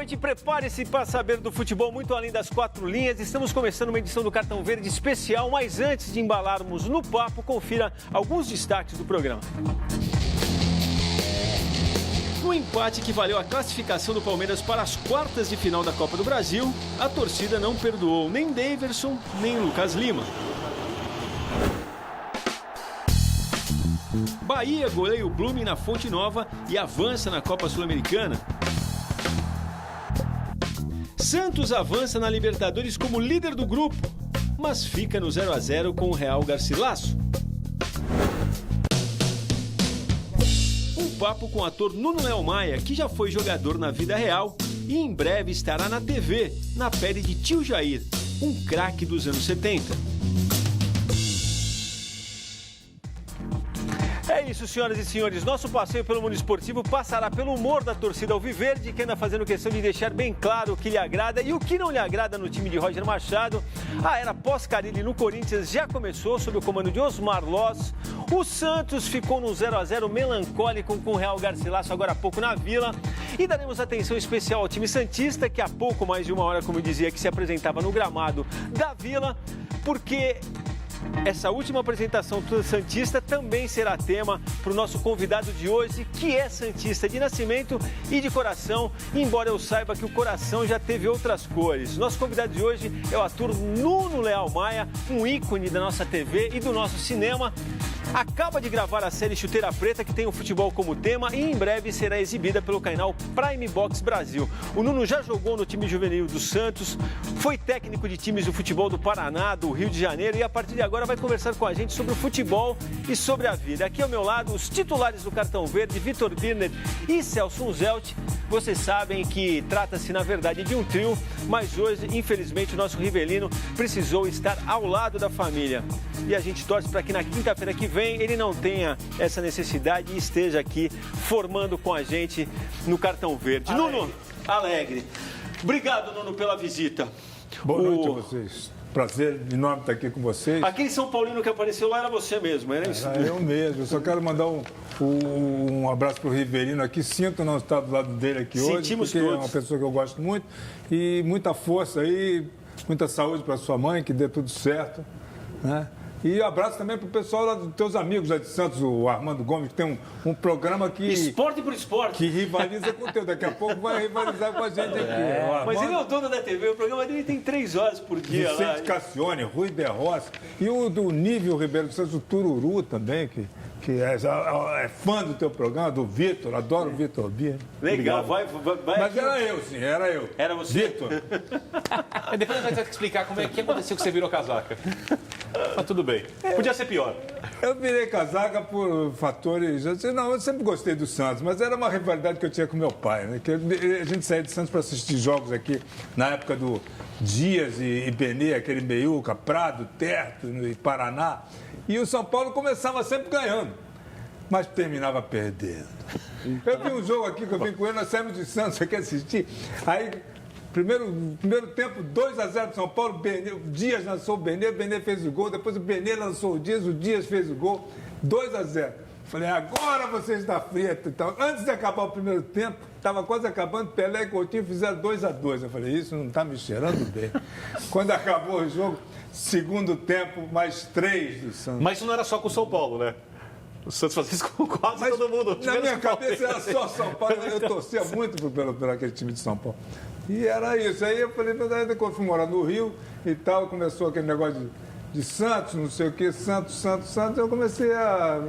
noite, prepare-se para saber do futebol muito além das quatro linhas. Estamos começando uma edição do Cartão Verde especial, mas antes de embalarmos no papo, confira alguns destaques do programa. No empate que valeu a classificação do Palmeiras para as quartas de final da Copa do Brasil, a torcida não perdoou nem Daverson, nem Lucas Lima. Bahia goleia o Blume na Fonte Nova e avança na Copa Sul-Americana. Santos avança na Libertadores como líder do grupo, mas fica no 0-0 com o Real Garcilasso. Um papo com o ator Nuno Léo Maia, que já foi jogador na vida real e em breve estará na TV, na pele de Tio Jair, um craque dos anos 70. É isso, senhoras e senhores. Nosso passeio pelo mundo esportivo passará pelo humor da torcida alviverde, que anda fazendo questão de deixar bem claro o que lhe agrada e o que não lhe agrada no time de Roger Machado. A era pós-Carille no Corinthians já começou sob o comando de Osmar Loz. O Santos ficou no 0-0 melancólico com o Real Garcilasso agora há pouco na Vila. E daremos atenção especial ao time santista, que há pouco mais de uma hora, como eu dizia, que se apresentava no gramado da Vila, porque essa última apresentação do Santista também será tema para o nosso convidado de hoje, que é Santista de nascimento e de coração, embora eu saiba que o coração já teve outras cores. Nosso convidado de hoje é o ator Nuno Léo Maia, um ícone da nossa TV e do nosso cinema. Acaba de gravar a série Chuteira Preta, que tem o futebol como tema, e em breve será exibida pelo canal Prime Box Brasil. O Nuno já jogou no time juvenil do Santos, foi técnico de times do futebol do Paraná, do Rio de Janeiro, e a partir de agora vai conversar com a gente sobre o futebol e sobre a vida. Aqui ao meu lado, os titulares do Cartão Verde, Vitor Birner e Celso Unzelt. Vocês sabem que trata-se, na verdade, de um trio, mas hoje, infelizmente, o nosso Rivelino precisou estar ao lado da família. E a gente torce para que na quinta-feira que vem ele não tenha essa necessidade e esteja aqui formando com a gente no Cartão Verde. Alegre. Nuno, alegre. Obrigado, Nuno, pela visita. Boa noite a vocês. Prazer enorme estar aqui com vocês. Aquele São Paulino que apareceu lá era você mesmo, era isso? Era eu mesmo. Eu só quero mandar um abraço para o Rivelino aqui. Sinto não estar do lado dele aqui hoje. Sentimos porque todos. É uma pessoa que eu gosto muito. E muita força aí, muita saúde para sua mãe, que dê tudo certo, né? E abraço também para o pessoal lá dos teus amigos lá de Santos, o Armando Gomes, que tem um programa que... Esporte por esporte. Que rivaliza com o teu. Daqui a pouco vai rivalizar com a gente aqui. Mas ele é o dono da TV, o programa dele tem 3 horas por dia. Vicente lá. Cassione, Rui de Rossi. E o do Nível Ribeiro dos Santos, o Tururu também, que é fã do teu programa, do Vitor, adoro o Vitor Bia. Legal, vai Mas aqui. era eu, sim, era eu. Era você? Vitor. Depois a gente vai ter que explicar como é que aconteceu que você virou casaca. Mas tudo bem. Podia ser pior. Eu virei casaca por fatores... Não, eu sempre gostei do Santos, mas era uma rivalidade que eu tinha com meu pai, né? Que a gente saía de Santos para assistir jogos aqui na época do Dias e Benê, aquele Meiuca, Prado, Terto e Paraná. E o São Paulo começava sempre ganhando, mas terminava perdendo. Eu vi um jogo aqui que eu vim com ele, nós saímos de Santos aqui assistir. Aí, primeiro tempo, 2-0 para São Paulo, o Dias lançou o Benê fez o gol, depois o Benê lançou o Dias fez o gol, 2-0. Falei, agora você está frito e tal. Antes de acabar o primeiro tempo, estava quase acabando, Pelé e Coutinho fizeram 2-2. Eu falei, isso não está me cheirando bem. Quando acabou o jogo, segundo tempo, mais 3 do Santos. Mas isso não era só com o São Paulo, né? O Santos fazia isso com quase Mas todo mundo. na minha cabeça era só São Paulo. Eu torcia muito por aquele time de São Paulo. E era isso. Aí eu falei, mas aí quando fui morar no Rio e tal, começou aquele negócio de Santos, não sei o quê, Santos. Eu comecei a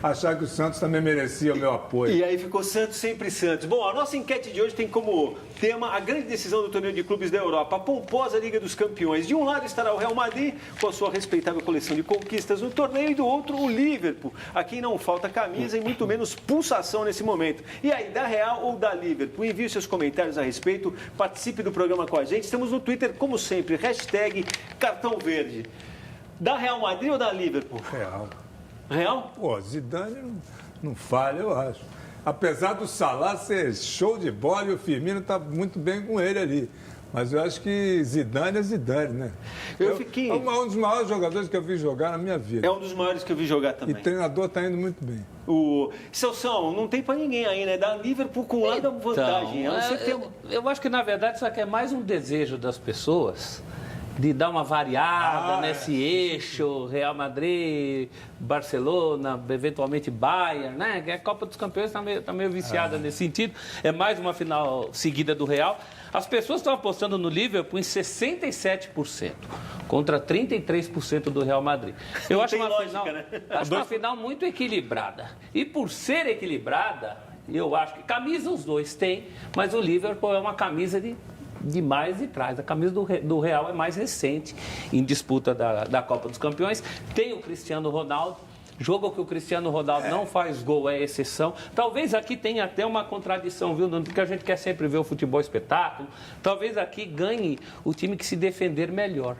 achar que o Santos também merecia o meu apoio. E aí ficou Santos, sempre Santos. Bom, a nossa enquete de hoje tem como tema a grande decisão do torneio de clubes da Europa, a pomposa Liga dos Campeões. De um lado estará o Real Madrid, com a sua respeitável coleção de conquistas no torneio, e do outro o Liverpool, a quem não falta camisa e muito menos pulsação nesse momento. E aí, da Real ou da Liverpool? Envie seus comentários a respeito, participe do programa com a gente. Estamos no Twitter, como sempre, hashtag Cartão Verde. Da Real Madrid ou da Liverpool? Real. Real? Pô, Zidane não falha, eu acho. Apesar do Salah ser show de bola e o Firmino está muito bem com ele ali. Mas eu acho que Zidane é Zidane, né? É um dos maiores jogadores que eu vi jogar na minha vida. É um dos maiores que eu vi jogar também. E o treinador está indo muito bem. Celção, não tem para ninguém aí, né? Da Liverpool com larga vantagem. Eu acho que, na verdade, isso aqui é mais um desejo das pessoas de dar uma variada nesse eixo, Real Madrid, Barcelona, eventualmente Bayern, né? A Copa dos Campeões está meio viciada nesse sentido. É mais uma final seguida do Real. As pessoas estão apostando no Liverpool em 67%, contra 33% do Real Madrid. Eu acho uma final muito equilibrada. E por ser equilibrada, eu acho que camisa os dois têm, mas o Liverpool é uma camisa de mais de trás. A camisa do Real é mais recente em disputa da Copa dos Campeões. Tem o Cristiano Ronaldo. Jogo que o Cristiano Ronaldo não faz gol é exceção. Talvez aqui tenha até uma contradição, viu? Porque a gente quer sempre ver o futebol espetáculo. Talvez aqui ganhe o time que se defender melhor.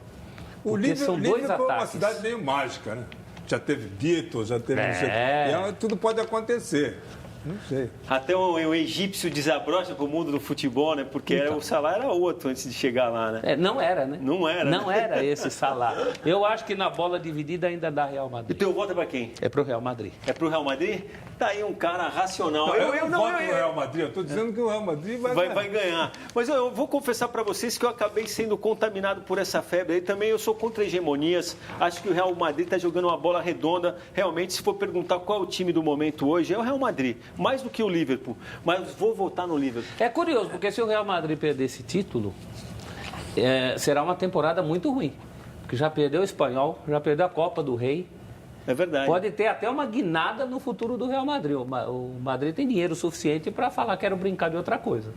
O Liverpool é uma cidade meio mágica, né? Já teve Beatles, já teve... tudo pode acontecer. Não sei. Até o egípcio desabrocha pro mundo do futebol, né? Porque o Salah era outro antes de chegar lá, né? Não era, né? Não era. Não era esse Salah. Eu acho que na bola dividida ainda dá Real Madrid. E teu voto é pra quem? É pro Real Madrid. É pro Real Madrid? Tá aí um cara racional. Eu não voto pro Real Madrid. Eu tô dizendo que o Real Madrid vai ganhar. Mas eu vou confessar pra vocês que eu acabei sendo contaminado por essa febre aí. Também eu sou contra hegemonias. Acho que o Real Madrid tá jogando uma bola redonda. Realmente, se for perguntar qual é o time do momento hoje, é o Real Madrid. Mais do que o Liverpool, mas vou votar no Liverpool. É curioso, porque se o Real Madrid perder esse título, será uma temporada muito ruim. Porque já perdeu o Espanhol, já perdeu a Copa do Rei. É verdade. Pode ter até uma guinada no futuro do Real Madrid. O Madrid tem dinheiro suficiente para falar que quero brincar de outra coisa.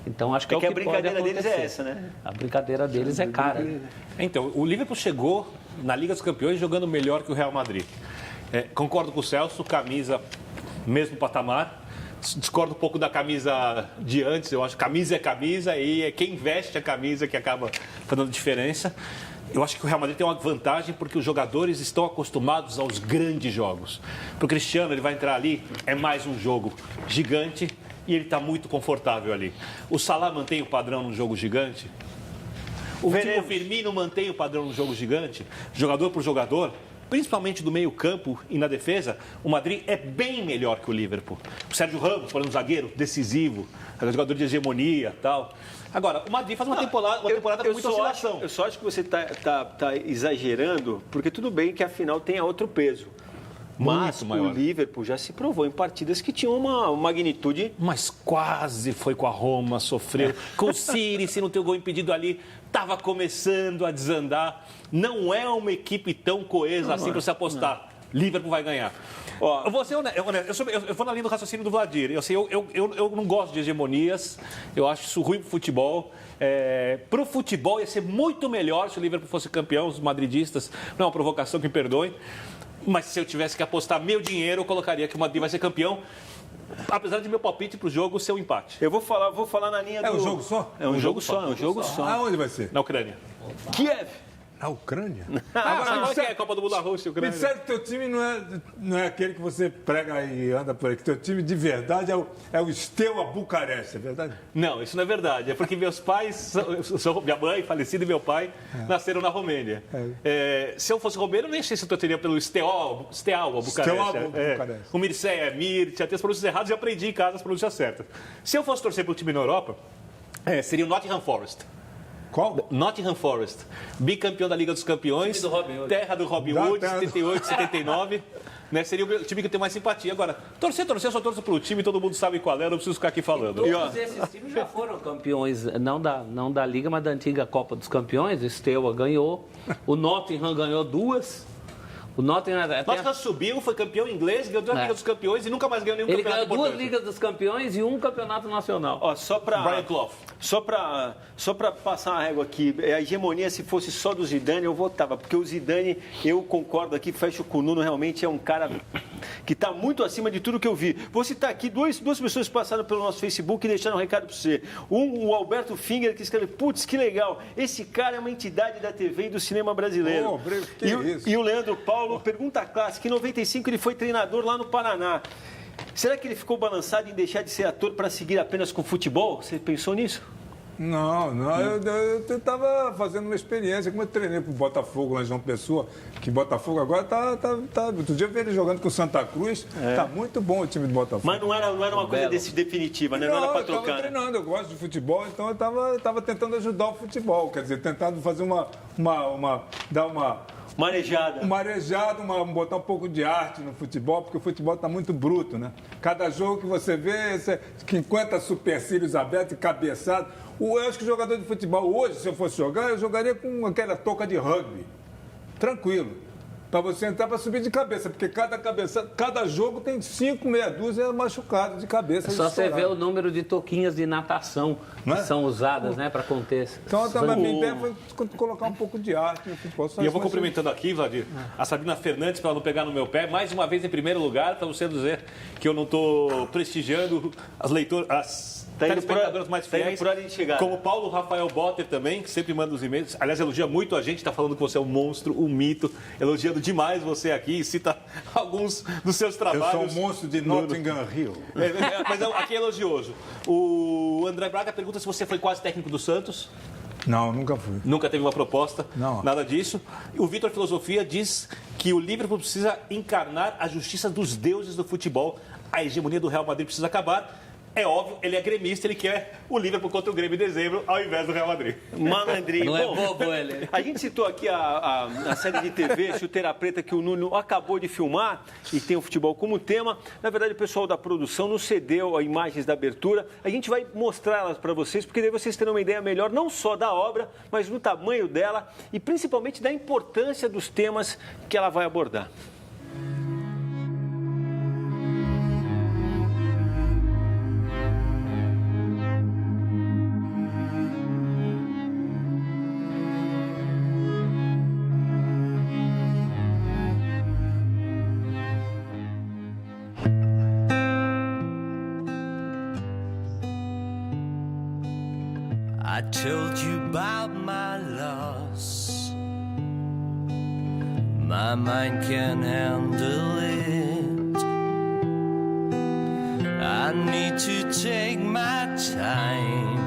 Então acho que é o que pode acontecer. A brincadeira deles é essa, né? A brincadeira deles é cara. Então, o Liverpool chegou na Liga dos Campeões jogando melhor que o Real Madrid. Concordo com o Celso, camisa mesmo patamar. Discordo um pouco da camisa de antes, eu acho que camisa é camisa e é quem veste a camisa que acaba fazendo diferença. Eu acho que o Real Madrid tem uma vantagem porque os jogadores estão acostumados aos grandes jogos. Para o Cristiano, ele vai entrar ali, é mais um jogo gigante e ele está muito confortável ali. O Salah mantém o padrão no jogo gigante. O Firmino mantém o padrão no jogo gigante, jogador por jogador. Principalmente do meio-campo e na defesa, o Madrid é bem melhor que o Liverpool. O Sérgio Ramos, por exemplo, zagueiro decisivo, jogador de hegemonia e tal. Agora, o Madrid faz uma temporada com muita oscilação. Eu só acho que você está exagerando, porque tudo bem que a final tenha outro peso. Mas o Liverpool já se provou em partidas que tinham uma magnitude... Mas quase foi com a Roma, sofreu. Com o City, se não tem o gol impedido ali, estava começando a desandar. Não é uma equipe tão coesa assim para se apostar. Liverpool vai ganhar. Eu vou ser honesto, eu vou na linha do raciocínio do Vladir. Eu não gosto de hegemonias, eu acho isso ruim para o futebol. Para o futebol ia ser muito melhor se o Liverpool fosse campeão, os madridistas, não é uma provocação, que me perdoem. Mas se eu tivesse que apostar meu dinheiro, eu colocaria que o Madrid vai ser campeão. Apesar de meu palpite para o jogo ser um empate. Eu vou falar na linha do... É um jogo só? É um jogo só. Aonde vai ser? Na Ucrânia. Kiev. Na Ucrânia? Agora que é a Copa do Mundo da Rússia, Ucrânia. Me disseram que teu time não é aquele que você prega e anda por aí, que teu time de verdade é o Steaua Bucareste, é verdade? Não, isso não é verdade. É porque meus pais, minha mãe, falecida, e meu pai, nasceram na Romênia. Se eu fosse romeno, eu nem sei se eu teria pelo Steaua Bucareste. O Mircea, Mircea, tem as pronúncias erradas e aprendi em casa as pronúncias certas. Se eu fosse torcer para o time na Europa, seria o Nottingham Forest. Qual? Nottingham Forest, bicampeão da Liga dos Campeões, terra do Robin Hood, 78, 79. Né? Seria o time que eu tenho mais simpatia. Agora, torcer, eu só torço pro time, todo mundo sabe qual é, eu não preciso ficar aqui falando. Todos esses times já foram campeões, não da Liga, mas da antiga Copa dos Campeões. O Steaua ganhou, o Nottingham ganhou 2. O Nottingham subiu, foi campeão inglês, ganhou 2 Ligas dos Campeões e nunca mais ganhou nenhum campeonato importante. Ele ganhou 2 Ligas dos Campeões e 1 campeonato nacional. Brian Clough. Só para passar uma régua aqui, a hegemonia, se fosse só do Zidane, eu votava. Porque o Zidane, eu concordo aqui, fecho com o Nuno, realmente é um cara que está muito acima de tudo que eu vi. Vou citar aqui duas pessoas que passaram pelo nosso Facebook e deixaram um recado para você. O Alberto Finger, que escreve, putz, que legal, esse cara é uma entidade da TV e do cinema brasileiro. E o Leandro Paulo, pergunta clássica, em 95 ele foi treinador lá no Paraná. Será que ele ficou balançado em deixar de ser ator para seguir apenas com futebol? Você pensou nisso? Não, eu estava fazendo uma experiência, como eu treinei para o Botafogo lá em João Pessoa, que Botafogo agora tá. Outro dia eu vi ele jogando com o Santa Cruz, tá muito bom o time do Botafogo. Mas não era uma coisa definitiva, né? Não era para trocar. Eu estava treinando, eu gosto de futebol, então eu estava tentando ajudar o futebol, quer dizer, tentando fazer dar uma arejada, botar um pouco de arte no futebol, porque o futebol está muito bruto, né? Cada jogo que você vê, 50 supercílios abertos e cabeçados. Eu acho que o jogador de futebol hoje, se eu fosse jogar, eu jogaria com aquela touca de rugby. Tranquilo. Para você entrar para subir de cabeça, porque cada jogo tem 5, meia dúzia machucados de cabeça. Só você vê o número de touquinhas de natação que são usadas, né, para conter. Então, a minha ideia foi colocar um pouco de arte no futebol. E eu vou cumprimentando aqui, Vladir, a Sabrina Fernandes, para não pegar no meu pé, mais uma vez em primeiro lugar, para você dizer que eu não estou prestigiando as leitoras, telespectadores mais fiéis, como Paulo Rafael Botter também, que sempre manda os e-mails. Aliás, elogia muito a gente, está falando que você é um monstro, um mito, elogiando demais você aqui e cita alguns dos seus trabalhos. Eu sou um monstro de Nottingham Hill. Mas aqui é elogioso. O André Braga pergunta se você foi quase técnico do Santos. Não, nunca fui. Nunca teve uma proposta, não. Nada disso. O Vitor Filosofia diz que o Liverpool precisa encarnar a justiça dos deuses do futebol. A hegemonia do Real Madrid precisa acabar. É óbvio, ele é gremista, ele quer o Liverpool contra o Grêmio em dezembro, ao invés do Real Madrid. Malandrinho. Não é bobo ele. A gente citou aqui a série de TV, Chuteira Preta, que o Nuno acabou de filmar e tem o futebol como tema. Na verdade, o pessoal da produção nos cedeu as imagens da abertura. A gente vai mostrar elas para vocês, porque daí vocês terão uma ideia melhor, não só da obra, mas do tamanho dela e principalmente da importância dos temas que ela vai abordar. I told you about my loss. My mind can't handle it. I need to take my time.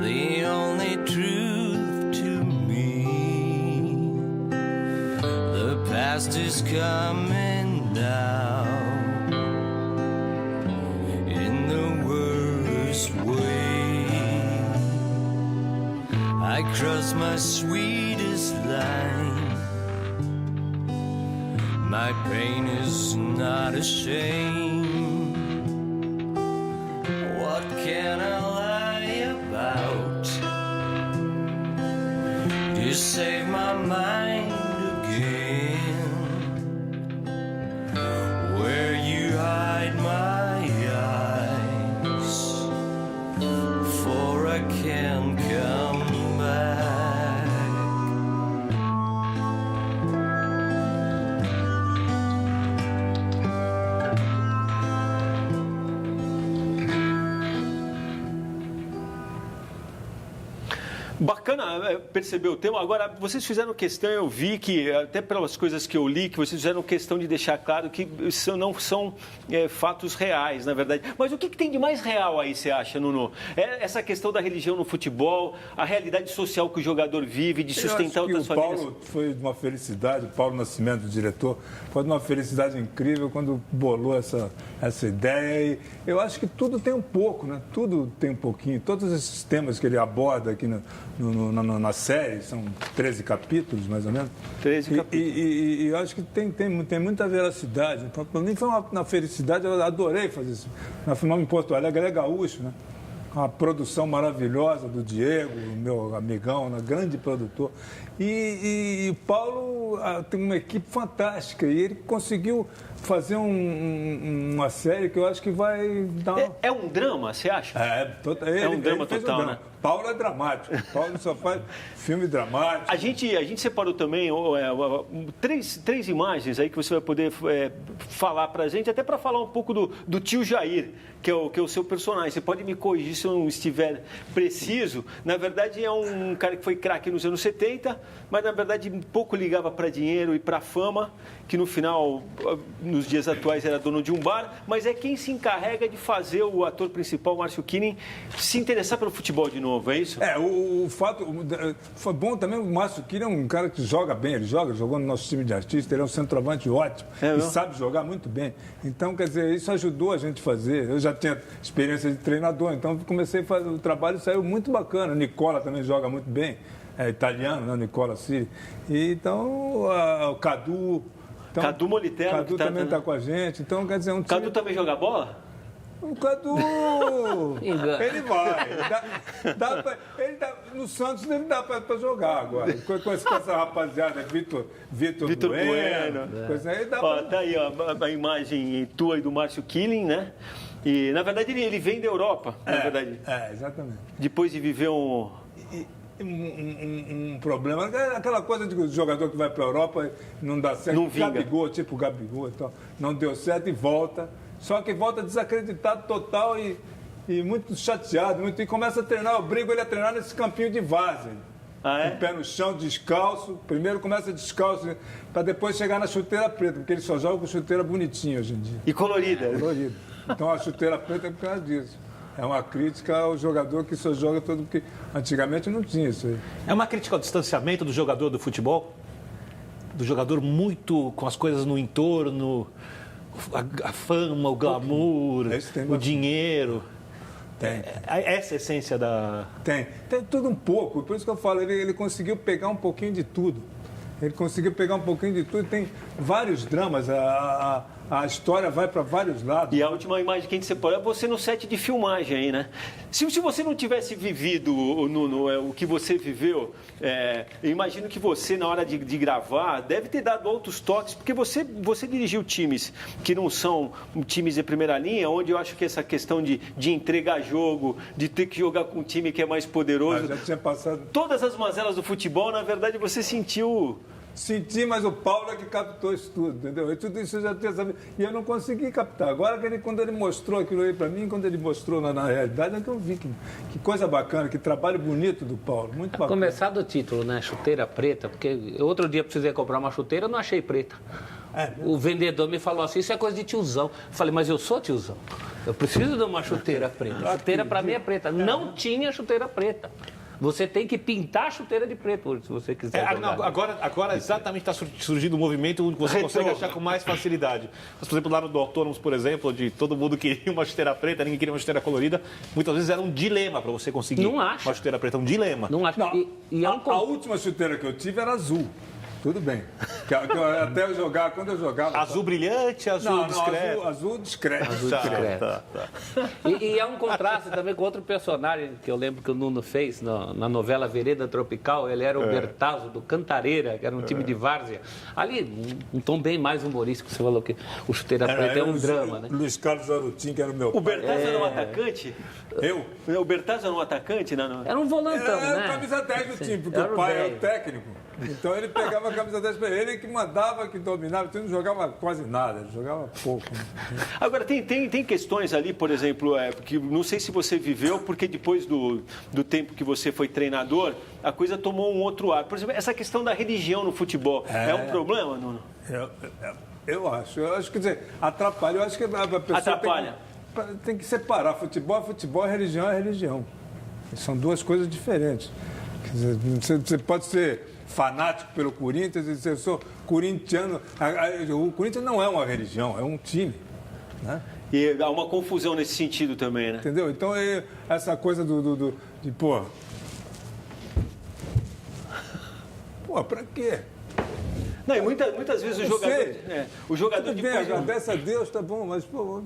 The only truth to me. The past is coming down in the worst way. I cross my sweetest line. My pain is not a shame. What can I lie about to save my mind again? Where you hide my eyes, for I can't come back. Bacana perceber o tema. Agora, vocês fizeram questão, eu vi que, até pelas coisas que eu li, que vocês fizeram questão de deixar claro que isso não são fatos reais, na verdade. Mas o que tem de mais real aí, você acha, Nuno? Essa questão da religião no futebol, a realidade social que o jogador vive, de sustentar outras famílias? O Paulo foi de uma felicidade, o Paulo Nascimento, o diretor, foi de uma felicidade incrível quando bolou essa ideia. E eu acho que tudo tem um pouco, né? Tudo tem um pouquinho. Todos esses temas que ele aborda aqui na série, são 13 capítulos, mais ou menos. 13 capítulos. E eu acho que tem muita veracidade. Então, para mim foi uma felicidade, eu adorei fazer isso. Nós filmamos em Porto Alegre, é gaúcho, né? Uma produção maravilhosa do Diego, meu amigão, né? Grande produtor. E o Paulo tem uma equipe fantástica e ele conseguiu fazer uma série que eu acho que vai dar... É um drama, você acha? É um drama total, né? Paulo é dramático. Paulo só faz filme dramático. A gente separou também três imagens aí que você vai poder falar pra gente, até para falar um pouco do tio Jair, que é o seu personagem. Você pode me corrigir se eu não estiver preciso. Na verdade, é um cara que foi craque nos anos 70, mas na verdade pouco ligava para dinheiro e para fama, que no final, nos dias atuais, era dono de um bar, mas é quem se encarrega de fazer o ator principal, Márcio Killing, se interessar pelo futebol de novo, é isso? O fato foi bom também. O Márcio Killing é um cara que joga bem, ele jogou no nosso time de artista, ele é um centroavante ótimo e sabe jogar muito bem. Então, quer dizer, isso ajudou a gente a fazer. Eu já tinha experiência de treinador, então comecei a fazer o trabalho, saiu muito bacana. Nicola também joga muito bem, é italiano, né? Nicola Siri. E então, o Cadu. Então, Cadu Moliterno. Cadu também está com a gente. Então, quer dizer, um time... Cadu também joga bola? O Cadu, ele vai. No Santos ele dá para jogar agora. Com essa rapaziada, Vitor Bueno. Tá aí a imagem tua e do Márcio Killing, né? E, na verdade, ele vem da Europa, na verdade. Exatamente. Depois de viver um problema, aquela coisa de jogador que vai para a Europa não dá certo. Não vinga. Gabigol, tipo Gabigol e tal. Não deu certo e volta. Só que volta desacreditado total e muito chateado. E começa a treinar, eu brigo ele a treinar nesse campinho de várzea. Com o pé no chão, descalço. Primeiro começa descalço, para depois chegar na chuteira preta, porque ele só joga com chuteira bonitinha hoje em dia. E colorida. Colorida. Então a chuteira preta é por causa disso. É uma crítica ao jogador que só joga todo porque antigamente não tinha isso aí. É uma crítica ao distanciamento do jogador do futebol? Do jogador muito com as coisas no entorno, a fama, o glamour, o dinheiro. Tem. Essa é a essência da... Tem tudo um pouco. Por isso que eu falo, ele conseguiu pegar um pouquinho de tudo. Ele conseguiu pegar um pouquinho de tudo. Tem vários dramas. A história vai para vários lados. E a última imagem que a gente separou é você no set de filmagem aí, né? Se você não tivesse vivido o que você viveu, eu imagino que você, na hora de gravar, deve ter dado outros toques, porque você dirigiu times que não são times de primeira linha, onde eu acho que essa questão de entregar jogo, de ter que jogar com um time que é mais poderoso... Já tinha passado... Todas as mazelas do futebol, na verdade, você sentiu... Senti, mas o Paulo é que captou isso tudo, entendeu? E tudo isso eu já tinha sabido. E eu não consegui captar. Agora, quando ele mostrou aquilo aí para mim, quando ele mostrou na realidade, é que eu vi que coisa bacana, que trabalho bonito do Paulo. Muito bacana. Começar do título, né? Chuteira preta, porque outro dia precisei comprar uma chuteira, eu não achei preta. O vendedor me falou assim, isso é coisa de tiozão. Eu falei, mas eu sou tiozão. Eu preciso de uma chuteira preta. A chuteira para mim é preta. Não tinha chuteira preta. Você tem que pintar a chuteira de preto, se você quiser. Agora exatamente está surgindo um movimento onde você consegue achar com mais facilidade. Mas, por exemplo, lá no Autônomos, por exemplo, onde todo mundo queria uma chuteira preta, ninguém queria uma chuteira colorida, muitas vezes era um dilema para você conseguir uma chuteira preta, um dilema. Não acho. A última chuteira que eu tive era azul. Tudo bem. Até eu jogar, quando eu jogava... Azul brilhante, azul discreto? Azul discreto. Azul discreto. Tá. E é um contraste também com outro personagem que eu lembro que o Nuno fez na novela Vereda Tropical. Ele era o Bertazzo, do Cantareira, que era um time de várzea. Ali, um tom bem mais humorístico. Você falou que o Chuteira Preta é um drama, né? Luiz Carlos Arutin, que era o meu pai. O Bertazzo era um atacante? Eu? O Bertazzo era um atacante? Não. Era um volantão, né? Era a camisa 10 do time, porque o pai era o técnico. Então ele pegava a camisa 10 para ele, que mandava, que dominava, então ele não jogava quase nada, ele jogava pouco. Agora, tem questões ali, por exemplo, que não sei se você viveu, porque depois do tempo que você foi treinador, a coisa tomou um outro ar. Por exemplo, essa questão da religião no futebol, é um problema, Nuno? Eu acho, quer dizer, atrapalha. Eu acho que a pessoa atrapalha. Tem que separar futebol é futebol, religião é religião. São duas coisas diferentes. Quer dizer, você pode ser fanático pelo Corinthians e dizer, eu sou corintiano. O Corinthians não é uma religião, é um time. Né? E há uma confusão nesse sentido também, né? Entendeu? Então, essa coisa de pô, pra quê? Não, e muitas vezes o jogador Tudo bem, agradece a Deus, tá bom, mas, pô,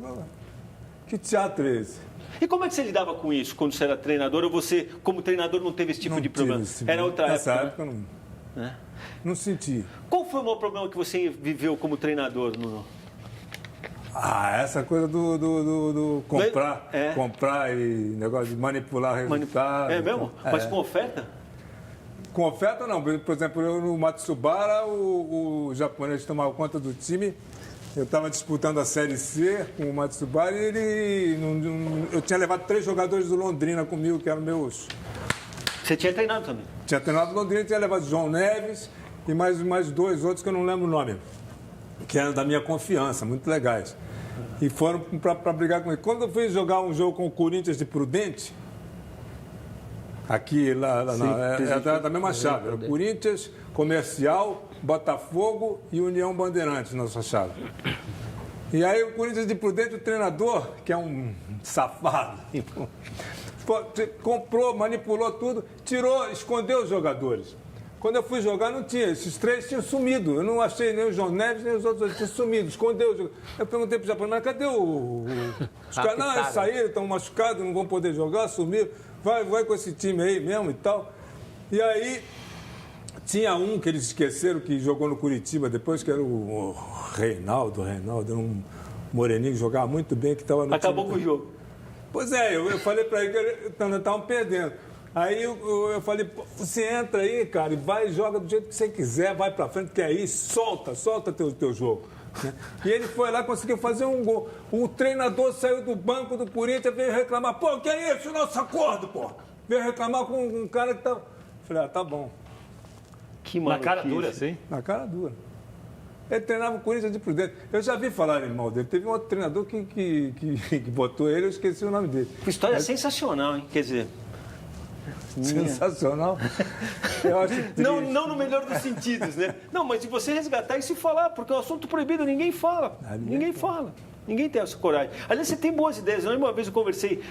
que teatro é esse? E como é que você lidava com isso quando você era treinador? Ou você, como treinador, não teve esse tipo de problema? Era outra época. Nessa época, não senti. Qual foi o maior problema que você viveu como treinador, Nuno? Essa coisa do comprar. Comprar e negócio de manipular resultado. É mesmo? Mas com oferta? Com oferta, não. Por exemplo, eu no Matsubara, o japonês tomava conta do time. Eu estava disputando a Série C com o Matsubara e eu tinha levado 3 jogadores do Londrina comigo, que eram meus... Você tinha treinado também? Tinha treinado Londrina, tinha levado João Neves e mais 2 outros que eu não lembro o nome, que eram da minha confiança, muito legais. E foram para brigar comigo. Quando eu fui jogar um jogo com o Corinthians de Prudente, aqui, da mesma chave, era Corinthians, Comercial, Botafogo e União Bandeirantes, nossa chave. E aí o Corinthians de Prudente, o treinador, que é um safado, comprou, manipulou tudo, escondeu os jogadores. Quando eu fui jogar, não tinha. Esses 3 tinham sumido. Eu não achei nem o João Neves, nem os outros. Tinham sumido, escondeu os jogadores. Eu perguntei para o japonês, mas cadê os caras? Não, eles saíram, estão machucados, não vão poder jogar, sumiram. Vai com esse time aí mesmo e tal. E aí, tinha um que eles esqueceram que jogou no Curitiba depois, que era o Reinaldo, era um moreninho que jogava muito bem, que estava no Acabou com o jogo. Pois é, eu falei para ele que estavam perdendo. Aí eu falei, você entra aí, cara, e vai e joga do jeito que você quiser, vai pra frente, que é isso, solta teu jogo. Né? E ele foi lá, conseguiu fazer um gol. O treinador saiu do banco do Corinthians, veio reclamar, pô, que é isso, nosso acordo, pô? Veio reclamar com um cara que tá... Falei, tá bom. Que na cara dura, assim? Na cara dura. Ele treinava o Corinthians de Prudente. Eu já vi falar mal dele. Teve um outro treinador que botou ele, eu esqueci o nome dele. História sensacional, hein? Quer dizer... Sensacional. Eu acho triste. Não no melhor dos sentidos, né? Não, mas de você resgatar e se falar, porque é um assunto proibido, ninguém fala. Ninguém fala. Ninguém tem essa coragem. Aliás, você tem boas ideias. Uma vez eu conversei,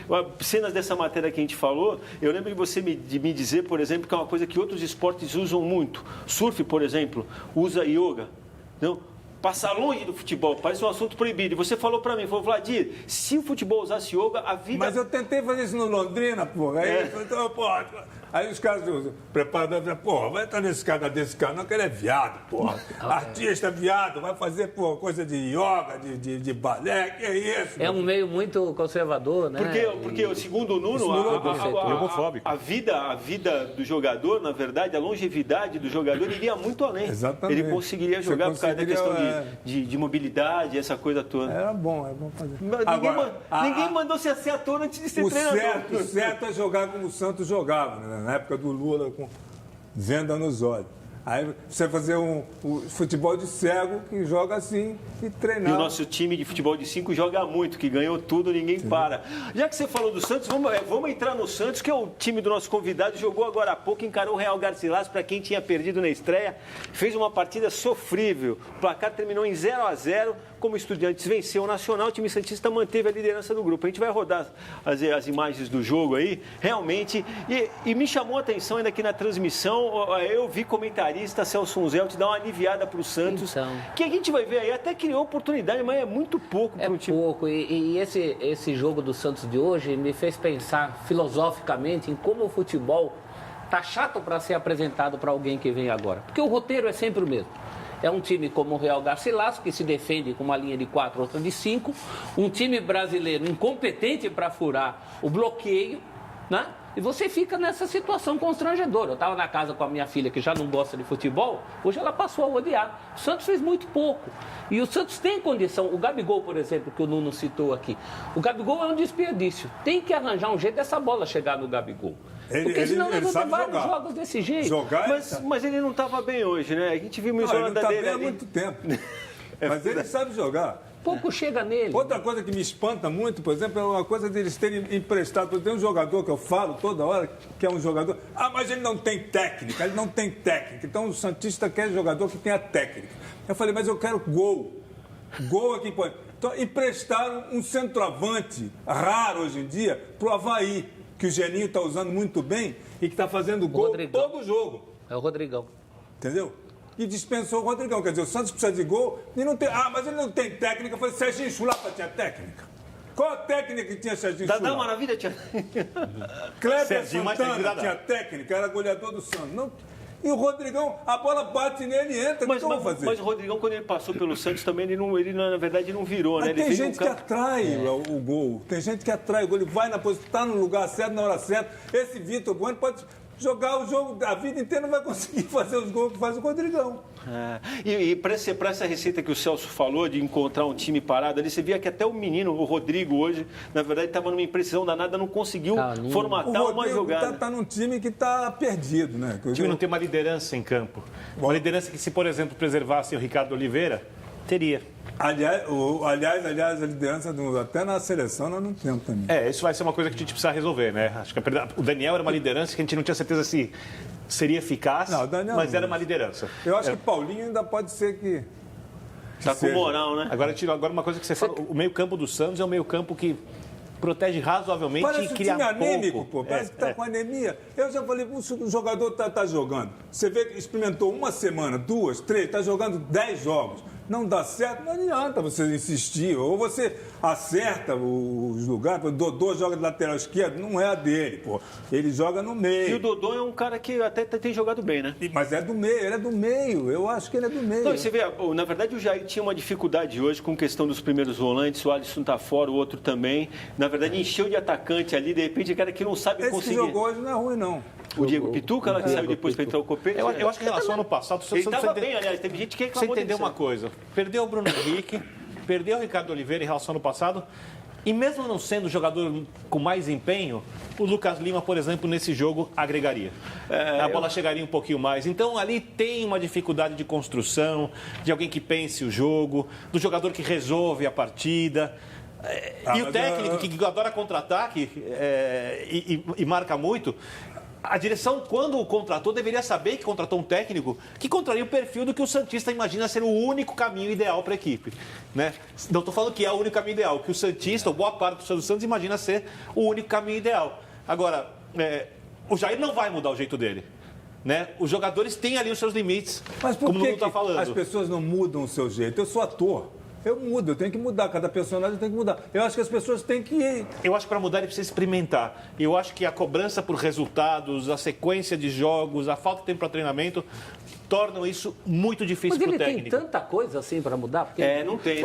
cenas dessa matéria que a gente falou, eu lembro de você me dizer, por exemplo, que é uma coisa que outros esportes usam muito. Surf, por exemplo, usa yoga. Não? Passa longe do futebol, parece um assunto proibido. E você falou pra mim, falou, Vladir, se o futebol usasse yoga, a vida... Mas eu tentei fazer isso no Londrina, porra. Aí os caras, os preparadores, porra, vai entrar nesse cara desse cara, não, que ele é viado, porra. Artista viado, vai fazer, porra, coisa de yoga, de balé, que é isso? É um meio muito conservador, né? Porque segundo o Nuno, a vida do jogador, na verdade, a longevidade do jogador iria muito além. Exatamente. Ele conseguiria jogar por causa da questão de mobilidade, essa coisa toda. Era bom fazer. Ninguém mandou você ser ator antes de ser treinador. O certo é jogar como o Santos jogava, né? Na época do Lula, com venda nos olhos. Aí você fazer um futebol de cego que joga assim e treinar. E o nosso time de futebol de 5 joga muito, que ganhou tudo, ninguém para. Já que você falou do Santos, vamos entrar no Santos, que é o time do nosso convidado, jogou agora há pouco, encarou o Real Garcilaso, para quem tinha perdido na estreia, fez uma partida sofrível. O placar terminou em 0-0, como o Estudiantes venceu o Nacional, o time santista manteve a liderança do grupo. A gente vai rodar as imagens do jogo aí, realmente, e me chamou a atenção ainda aqui na transmissão, eu vi comentarista Celso Unzelt dar uma aliviada para o Santos, então, que a gente vai ver aí, até criou oportunidade, mas é muito pouco para o time. É pouco, e esse jogo do Santos de hoje me fez pensar filosoficamente em como o futebol tá chato para ser apresentado para alguém que vem agora, porque o roteiro é sempre o mesmo. É um time como o Real Garcilaso, que se defende com uma linha de 4, outra de 5, um time brasileiro incompetente para furar o bloqueio, né? E você fica nessa situação constrangedora. Eu estava na casa com a minha filha, que já não gosta de futebol, hoje ela passou a odiar. O Santos fez muito pouco. E o Santos tem condição. O Gabigol, por exemplo, que o Nuno citou aqui. O Gabigol é um desperdício. Tem que arranjar um jeito dessa bola chegar no Gabigol. Porque senão ele vai ter vários jogos desse jeito. Mas ele não estava bem hoje, né? A gente viu uma isolada dele. Ele não está bem há muito tempo. Mas ele sabe jogar. Pouco chega nele. Outra coisa que me espanta muito, por exemplo, é uma coisa deles terem emprestado. Tem um jogador que eu falo toda hora, que é um jogador... mas ele não tem técnica, ele não tem técnica. Então o Santista quer jogador que tenha técnica. Eu falei, mas eu quero gol. Gol aqui pode... Então emprestaram um centroavante raro hoje em dia para o Avaí, que o Geninho está usando muito bem e que está fazendo gol todo o jogo. É o Rodrigão. Entendeu? E dispensou o Rodrigão. Quer dizer, o Santos precisa de gol e não tem... mas ele não tem técnica. Eu falei, Serginho Chulapa tinha técnica. Qual a técnica que tinha Serginho Chulapa? Dadá Maravilha tinha... Kleber Santana tinha técnica, era goleador do Santos. Não... E o Rodrigão, a bola bate nele e entra. Mas, o que eu vou fazer? mas o Rodrigão, quando ele passou pelo Santos, também ele na verdade, não virou, né? Mas Ele tem fez gente que atrai o gol. Tem gente que atrai o gol. Ele vai na posição, está no lugar certo, na hora certa. Esse Vitor Bueno pode jogar o jogo a vida inteira, não vai conseguir fazer os gols que faz o Rodrigão. E para essa receita que o Celso falou, de encontrar um time parado ali, você via que até o menino, o Rodrigo, hoje, na verdade, estava numa imprecisão danada, não conseguiu formatar uma jogada. Está num time que está perdido, né? O time não tem uma liderança em campo. Uma liderança que, se, por exemplo, preservasse o Ricardo Oliveira, teria. Aliás, a liderança, até na seleção, nós não temos também. Isso vai ser uma coisa que a gente precisa resolver, né? Acho que o Daniel era uma liderança que a gente não tinha certeza se seria eficaz, mas era uma liderança. Eu acho que Paulinho ainda pode ser que Está com moral, né? Agora uma coisa que você fala, o meio-campo do Santos é um meio-campo que protege razoavelmente e cria pouco. Parece anêmico, pô. Parece que está com anemia. Eu já falei, o jogador está jogando. Você vê que experimentou uma semana, 2, 3, está jogando 10 jogos. Não dá certo, não adianta você insistir. Ou você acerta os lugares. O Dodô joga de lateral esquerdo, não é a dele, pô. Ele joga no meio. E o Dodô é um cara que até tem jogado bem, né? Mas é do meio, ele é do meio. Eu acho que ele é do meio. Não, e você vê, na verdade o Jair tinha uma dificuldade hoje com questão dos primeiros volantes, o Alisson tá fora, o outro também. Na verdade encheu de atacante ali, de repente, cara que não sabe conseguir. Esse que jogou hoje não é ruim, não. O Diego Pituca, que saiu depois para entrar o Copete. Eu acho que em relação ao ano passado... Ele estava bem, aliás, teve gente que reclamou. Você entendeu uma coisa? Perdeu o Bruno Henrique, perdeu o Ricardo Oliveira em relação ao ano passado, e mesmo não sendo o jogador com mais empenho, o Lucas Lima, por exemplo, nesse jogo agregaria. A bola chegaria um pouquinho mais. Então ali tem uma dificuldade de construção, de alguém que pense o jogo, do jogador que resolve a partida. E o técnico que adora contra-ataque e marca muito. A direção, quando o contratou, deveria saber que contratou um técnico que contraria o perfil do que o santista imagina ser o único caminho ideal para a equipe. Né? Não estou falando que é o único caminho ideal, que o santista, ou boa parte do torcedor do Santos, imagina ser o único caminho ideal. Agora, o Jair não vai mudar o jeito dele. Né? Os jogadores têm ali os seus limites, mas por como que não está falando. As pessoas não mudam o seu jeito? Eu sou ator. Eu mudo, eu tenho que mudar, cada personagem tem que mudar. Eu acho que as pessoas têm que... Eu acho que para mudar ele precisa experimentar. Eu acho que a cobrança por resultados, a sequência de jogos, a falta de tempo para treinamento, tornam isso muito difícil para o técnico. Mas ele tem tanta coisa assim para mudar? Porque não tem.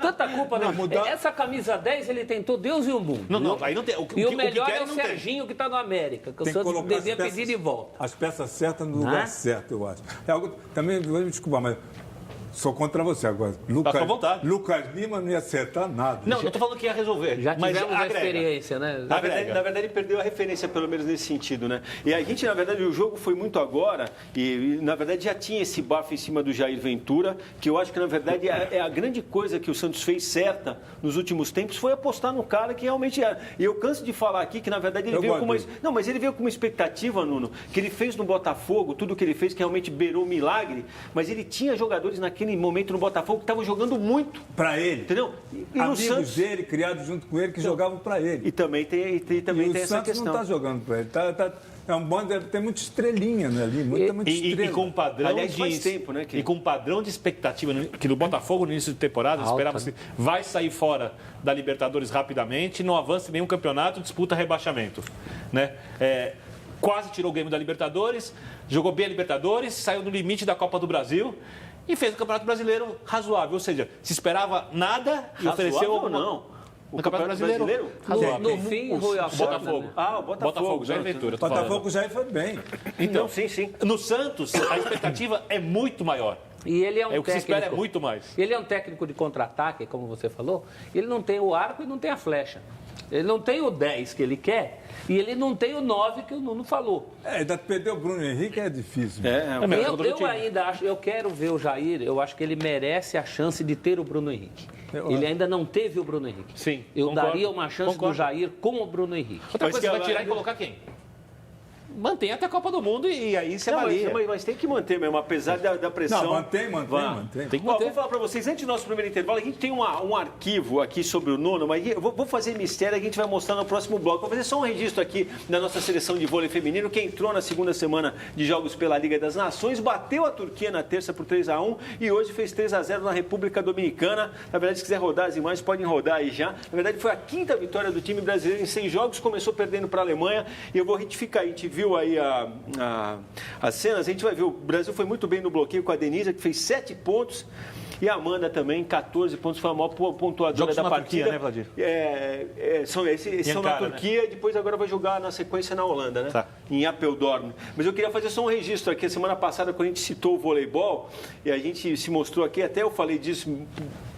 Tanta culpa, não. Mudar... Essa camisa 10 ele tentou Deus e o mundo. Não, aí não tem. O melhor é o Serginho que está no América, que o Santos devia pedir de volta. As peças certas no lugar certo, eu acho. Também, vou me desculpar, mas... Sou contra você agora. Lucas Lima não ia acertar nada. Não estou falando que ia resolver. Já tivemos a experiência, né? Na verdade, ele perdeu a referência, pelo menos nesse sentido, né? E a gente, na verdade, o jogo foi muito agora e na verdade, já tinha esse bafo em cima do Jair Ventura, que eu acho que, na verdade, é a grande coisa que o Santos fez certa nos últimos tempos, foi apostar no cara que realmente era. E eu canso de falar aqui que, na verdade, ele veio com uma... Não, mas ele veio com uma expectativa, Nuno, que ele fez no Botafogo, tudo que ele fez, que realmente beirou um milagre, mas ele tinha jogadores naquele momento no Botafogo que estavam jogando muito. Para ele. Entendeu? E amigos no Santos... dele, criados junto com ele, que jogavam para ele. E também tem essa questão. Não está jogando para ele. É um bom, tem muita estrelinha ali, muita estrela. E com padrão faz tempo, né? E com padrão de expectativa, que no Botafogo, no início de temporada, esperava-se vai sair fora da Libertadores rapidamente, não avança em nenhum campeonato, disputa rebaixamento. Né? Quase tirou o game da Libertadores, jogou bem a Libertadores, saiu no limite da Copa do Brasil e fez o Campeonato Brasileiro razoável. Ou seja, se esperava nada e ofereceu... Ou não? O Campeonato Brasileiro? No fim, o Botafogo. Né? O Botafogo. Já Ventura. O Botafogo já foi bem. Então, sim. No Santos, a expectativa é muito maior. E ele é um técnico. O que se espera é muito mais. Ele é um técnico de contra-ataque, como você falou. Ele não tem o arco e não tem a flecha. Ele não tem o 10 que ele quer e ele não tem o 9 que o Nuno falou. Ainda perder o Bruno Henrique é difícil. Eu ainda acho, eu quero ver o Jair, eu acho que ele merece a chance de ter o Bruno Henrique. Ele ainda não teve o Bruno Henrique. Sim, eu daria uma chance do Jair com o Bruno Henrique. Outra coisa, você vai tirar e colocar quem? Mantém até a Copa do Mundo e aí você avalia. Mas tem que manter mesmo, apesar da pressão. Não, mantém. Tem que manter. Vou falar para vocês, antes do nosso primeiro intervalo, a gente tem um arquivo aqui sobre o Nuno, mas eu vou fazer mistério, a gente vai mostrar no próximo bloco. Vou fazer só um registro aqui da nossa seleção de vôlei feminino, que entrou na segunda semana de jogos pela Liga das Nações, bateu a Turquia na terça por 3-1 e hoje fez 3-0 na República Dominicana. Na verdade, se quiser rodar as imagens, podem rodar aí já. Na verdade, foi a quinta vitória do time brasileiro em 6 jogos, começou perdendo para a Alemanha e eu vou retificar. A gente viu viu aí as cenas, a gente vai ver, o Brasil foi muito bem no bloqueio com a Denise, que fez 7 pontos. E a Amanda também, 14 pontos, foi a maior pontuadora da partida. Turquia, né, Vladir? Esses são na Ankara, Turquia, né? Depois agora vai jogar na sequência na Holanda, né? Tá. Em Apeldoorn. Mas eu queria fazer só um registro aqui. A semana passada, quando a gente citou o voleibol, e a gente se mostrou aqui, até eu falei disso,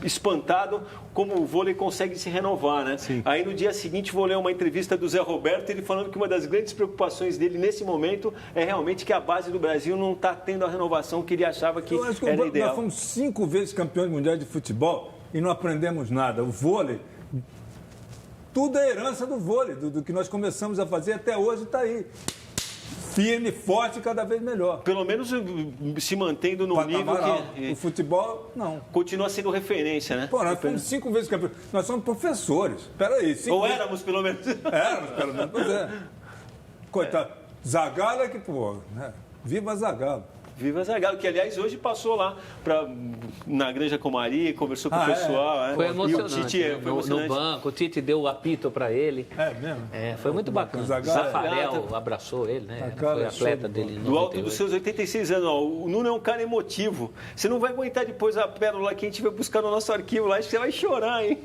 espantado, como o vôlei consegue se renovar, né? Sim. Aí no dia seguinte vou ler uma entrevista do Zé Roberto, ele falando que uma das grandes preocupações dele nesse momento é realmente que a base do Brasil não está tendo a renovação que ele achava que era ideal. Nós fomos 5 vezes campeões mundiais de futebol e não aprendemos nada. O vôlei, tudo é herança do vôlei, do que nós começamos a fazer até hoje está aí. Firme, forte e cada vez melhor. Pelo menos se mantendo no nível que o futebol, não. continua sendo referência, né? Pô, nós fomos 5 vezes campeões. Nós somos professores. Espera aí. Ou éramos, pelo menos. Éramos, pelo menos. Pois é. Coitado. Zagallo é que, pô, né? Viva Zagallo. Viva Zagallo, que aliás hoje passou lá na Granja Comari, conversou com o pessoal. Foi E emocionante. o Tite, Né? No banco, o Tite deu o apito para ele. É mesmo? Foi muito bacana. Zafarel abraçou ele, né? Foi atleta dele. Do alto dos seus 86 anos. Ó, o Nuno é um cara emotivo. Você não vai aguentar depois a pérola que a gente vai buscar no nosso arquivo lá. Acho que você vai chorar, hein?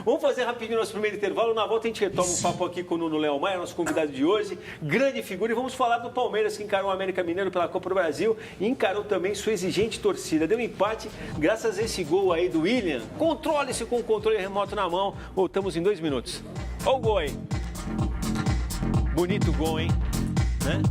Vamos fazer rapidinho nosso primeiro intervalo. Na volta a gente retoma um papo aqui com o Nuno Leão Maia, nosso convidado de hoje. Grande figura. E vamos falar do Palmeiras, que encarou o América Mineiro pela Copa do Brasil. E encarou também sua exigente torcida. Deu um empate graças a esse gol aí do William. Controle-se com o controle remoto na mão. Voltamos em 2 minutos. Olha o gol aí. Bonito gol, hein? Né?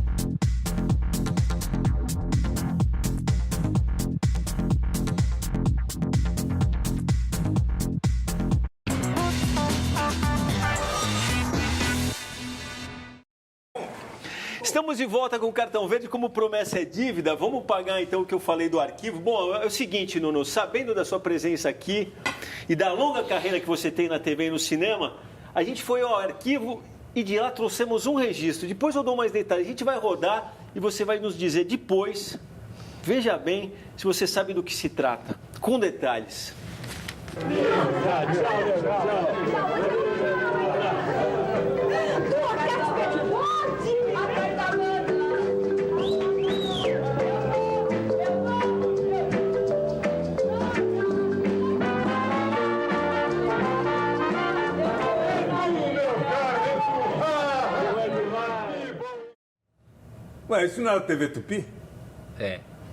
Estamos de volta com o Cartão Verde. Como promessa é dívida, vamos pagar então o que eu falei do arquivo. Bom, é o seguinte, Nuno, sabendo da sua presença aqui e da longa carreira que você tem na TV e no cinema, a gente foi ao arquivo e de lá trouxemos um registro. Depois eu dou mais detalhes. A gente vai rodar e você vai nos dizer depois, veja bem, se você sabe do que se trata, com detalhes. Ué, isso não era TV Tupi?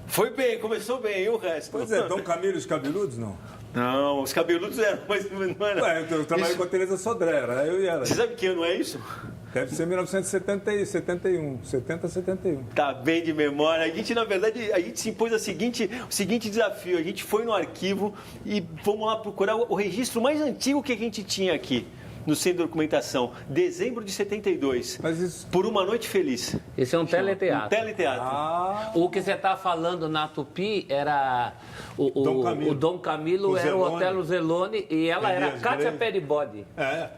Foi bem, começou bem, e o resto? Pois é, Dom Camilo e os Cabeludos, não? Não, os cabeludos eram, mas não era. Ué, eu trabalhei com a Tereza Sodré, era eu e ela. Você sabe que ano é isso? Deve ser 1971, 70, 71. Tá bem de memória. A gente, na verdade, a gente se impôs o seguinte desafio. A gente foi no arquivo e vamos lá procurar o registro mais antigo que a gente tinha aqui no Centro de Documentação. Dezembro de 72. Mas isso... Por uma noite feliz. Esse é um teleteatro. Um teleteatro. O que você está falando na Tupi era... O Dom Camilo era o Otelo Zeloni e ela era a Kátia Peribodi.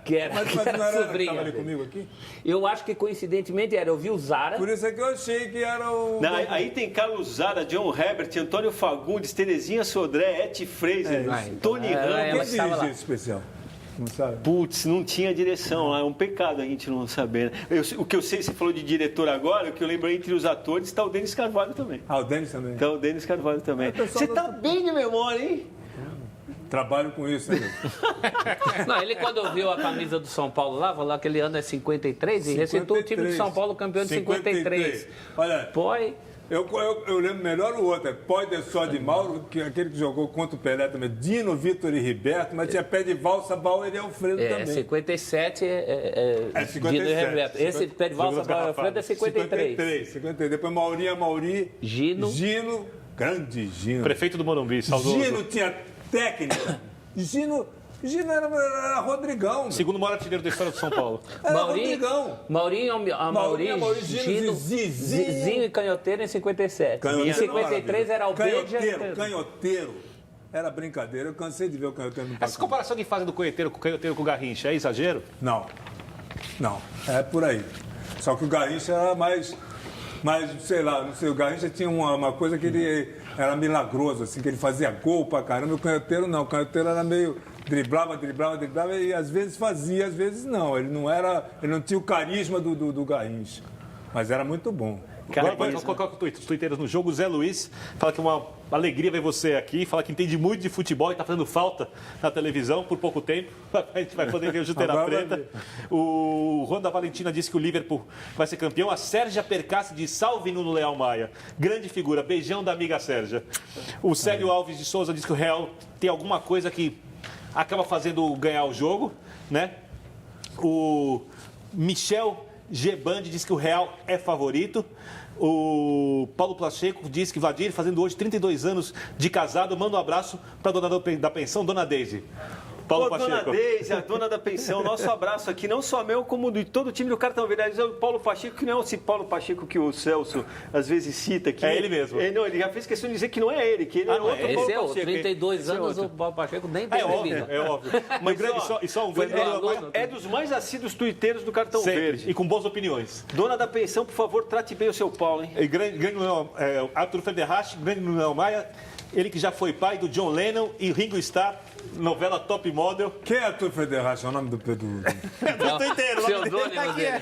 Que era, mas que não era era sobrinha. Estava ali comigo aqui? Eu acho que coincidentemente era. Eu vi o Zara. Por isso é que eu achei que era o... Não, aí tem Carlos Zara, John Herbert, Antônio Fagundes, Terezinha Sodré, Eti Fraser, Tony Ramos. Quem dirigiu esse especial? Não sabe? Putz, não tinha direção lá, é um pecado a gente não saber. Né? O que eu sei, você falou de diretor agora, o que eu lembro entre os atores está o Denis Carvalho também. O Denis também. Está o Denis Carvalho também. Você está bem de memória, hein? Trabalho com isso, né? Não, ele quando viu a camisa do São Paulo lá, falou que aquele ano é 53 e recitou o time de São Paulo campeão de 53. Olha, Poi... Eu lembro melhor o outro, é Pode Só de Mauro, que aquele que jogou contra o Pelé também, Dino, Vitor e Riberto, mas tinha pé de valsa, Bauer e Alfredo também. 57 é 57. Dino e Riberto. Esse pé de valsa, Bauer e Alfredo é 53. 53. Depois Mauri, Gino, grande Gino. Prefeito do Morumbi, saudoso. Gino tinha técnica. Gino era Rodrigão. Segundo maior artilheiro da história do São Paulo. Era Rodrigão. Maurinho, Gino, Zizinho e Canhoteiro em 57. Em 53 era o Canhoteiro. Era brincadeira. Eu cansei de ver o Canhoteiro no Essa comparação que fazem do Canhoteiro com o Garrincha é exagero? Não. É por aí. Só que o Garrincha era mais sei lá, não sei, o Garrincha tinha uma coisa que ele era milagroso, assim, que ele fazia gol pra caramba. O Canhoteiro não. O Canhoteiro era meio... Driblava e às vezes fazia, às vezes não. Ele não tinha o carisma do Garrincha. mas era muito bom. Agora vamos colocar os tuiteiros no jogo. O Zé Luiz fala que é uma alegria ver você aqui. Fala que entende muito de futebol e está fazendo falta na televisão por pouco tempo. A gente vai poder ver o Juteira Preta. O Juan da Valentina disse que o Liverpool vai ser campeão. A Sérgia Percassi diz: salve Nuno Leal Maia. Grande figura. Beijão da amiga Sérgia. O Célio Alves de Souza diz que o Real tem alguma coisa que acaba fazendo ganhar o jogo, né? O Michel Gebandi diz que o Real é favorito. O Paulo Pacheco diz que Vadir, fazendo hoje 32 anos de casado, manda um abraço para a dona da pensão, Dona Deise. Paulo Pacheco. Dona Deise, a dona da pensão, nosso abraço aqui, não só meu, como de todo o time do Cartão Verde. O Paulo Pacheco, que não é esse Paulo Pacheco que o Celso às vezes cita aqui. É ele mesmo. Ele já fez questão de dizer que não é ele, que ele é outro Paulo esse Pacheco. Esse é 32 anos, o Paulo Pacheco nem tem óbvio. Mas só um grande é dos mais assíduos tuiteiros do Cartão Verde. E com boas opiniões. Dona da pensão, por favor, trate bem o seu Paulo, hein? E grande Arthur Federrache, grande Nuno Maia, ele que já foi pai do John Lennon e Ringo Starr, novela Top Model. Quem é Arthur Federrache? É o nome do Pedro. Do inteiro, pseudônimo dele.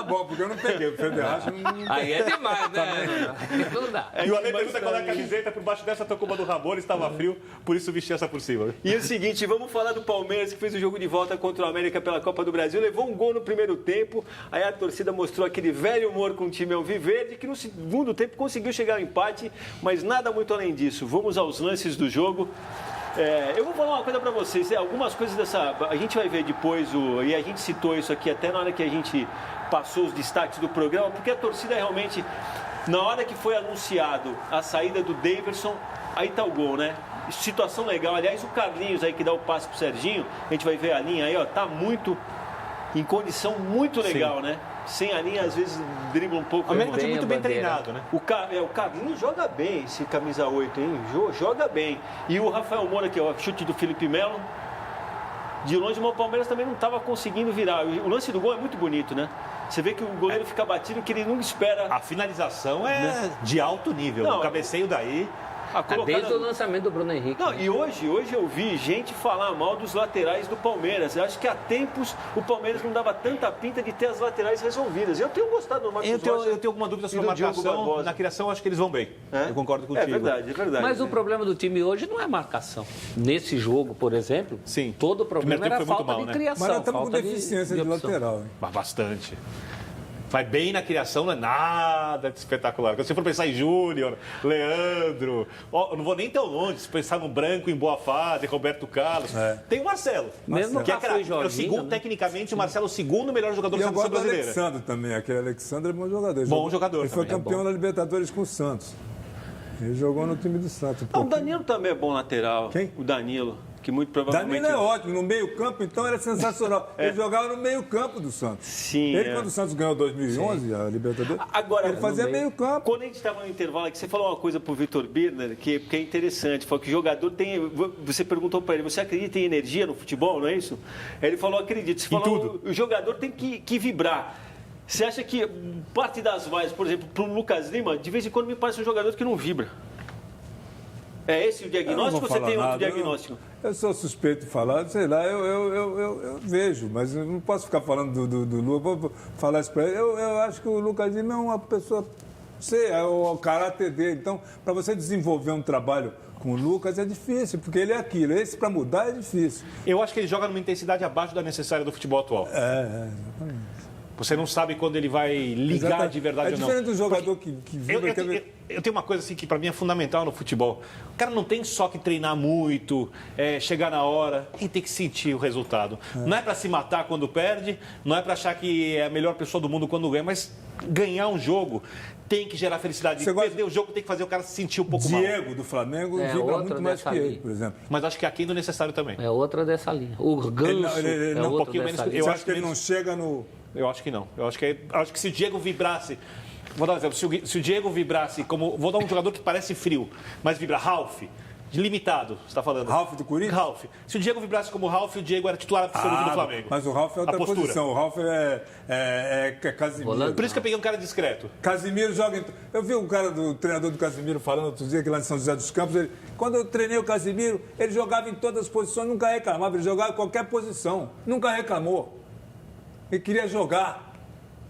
Bom, porque eu não peguei. O Federrache não... Aí é demais, né? Não dá. E o Ale pergunta qual é a camiseta, por baixo dessa tocou uma do Ramon, estava frio, por isso vesti essa por cima. E é o seguinte, vamos falar do Palmeiras, que fez o jogo de volta contra o América pela Copa do Brasil, levou um gol no primeiro tempo, aí a torcida mostrou aquele velho humor com o time alviverde, que no segundo tempo conseguiu chegar ao empate, mas nada muito além disso. Vamos aos lances do jogo. Eu vou falar uma coisa para vocês, algumas coisas dessa... A gente vai ver depois, e a gente citou isso aqui até na hora que a gente passou os destaques do programa, porque a torcida realmente, na hora que foi anunciado a saída do Daverson, aí tá o gol, né? Situação legal, aliás, o Carlinhos aí que dá o passe pro Serginho, a gente vai ver a linha aí, ó, tá muito, em condição muito legal, né? Sem a linha, às vezes, dribla um pouco. O América é muito bem treinado, né? O Carlinhos joga bem, esse camisa 8, hein? Joga bem. E o Rafael Moura, que é o chute do Felipe Melo, de longe, mas o Palmeiras também não estava conseguindo virar. O lance do gol é muito bonito, né? Você vê que o goleiro fica batido, que ele nunca espera. A finalização é de alto nível. O cabeceio daí... Desde o lançamento do Bruno Henrique. Não, e hoje eu vi gente falar mal dos laterais do Palmeiras. Eu acho que há tempos o Palmeiras não dava tanta pinta de ter as laterais resolvidas. Eu tenho gostado do Marcos Rocha. Eu tenho alguma dúvida sobre a marcação. Na criação, acho que eles vão bem. Eu concordo contigo. É verdade. Mas o problema do time hoje não é marcação. Nesse jogo, por exemplo, todo o problema era falta de criação. Mas nós estamos com deficiência de lateral. Hein? Mas bastante. Vai bem na criação, não é nada de espetacular. Quando você for pensar em Júnior, Leandro, eu não vou nem tão longe, se pensar no Branco em boa fase, Roberto Carlos, tem o Marcelo. Mesmo que é Jorginho, tecnicamente, o Marcelo é o segundo melhor jogador da seleção brasileira. E eu gosto do Alexandre também, aquele Alexandre é bom jogador. Bom jogador. Ele foi campeão da Libertadores com o Santos. Ele jogou no time do Santos. O Danilo também é bom lateral. Quem? O Danilo. Que muito provavelmente... Danilo é ótimo, no meio-campo, então era sensacional. Ele jogava no meio-campo do Santos. Sim. Ele, quando o Santos ganhou em 2011, a Libertadores, agora, ele fazia meio-campo. Quando a gente estava no intervalo aqui, você falou uma coisa pro Vitor Birner, que é interessante. Falou que o jogador tem... Você perguntou para ele, você acredita em energia no futebol, não é isso? Ele falou, acredito. Você falou, o jogador tem que vibrar. Você acha que parte das vaias, por exemplo, pro Lucas Lima, de vez em quando me parece um jogador que não vibra? É esse o diagnóstico ou você tem outro diagnóstico? Eu sou suspeito de falar, sei lá, eu vejo, mas eu não posso ficar falando do Lula, vou falar isso para ele. Eu acho que o Lucas Lima é uma pessoa, sei, é o caráter dele. Então, para você desenvolver um trabalho com o Lucas é difícil, porque ele é aquilo. Esse para mudar é difícil. Eu acho que ele joga numa intensidade abaixo da necessária do futebol atual. Exatamente. Você não sabe quando ele vai ligar de verdade ou não. É diferente do jogador que vibra... Eu tenho uma coisa assim que para mim é fundamental no futebol. O cara não tem só que treinar muito, chegar na hora, ele tem que sentir o resultado. Não é para se matar quando perde, não é para achar que é a melhor pessoa do mundo quando ganha, mas ganhar um jogo tem que gerar felicidade. Perder o jogo tem que fazer o cara se sentir um pouco mal. Diego do Flamengo vibra muito mais que ele, por exemplo. Mas acho que aqui é necessário também. É outra dessa linha. O Ganso é um outro dessa linha. Eu acho que ele não chega no... Eu acho que não. Eu acho que se o Diego vibrasse... Vou dar um exemplo. Se o Diego vibrasse como... Vou dar um jogador que parece frio, mas vibra Ralf, limitado, você está falando. Ralf do Corinthians? Ralf. Se o Diego vibrasse como Ralf, o Diego era titular absoluto do Flamengo. Mas o Ralf é outra posição. O Ralf é Casimiro. Por isso que eu peguei um cara discreto. Casimiro joga... Eu vi um cara do treinador do Casimiro falando outro dia, que lá em São José dos Campos, quando eu treinei o Casimiro, ele jogava em todas as posições, nunca reclamava. Ele jogava em qualquer posição. Nunca reclamou. Ele queria jogar.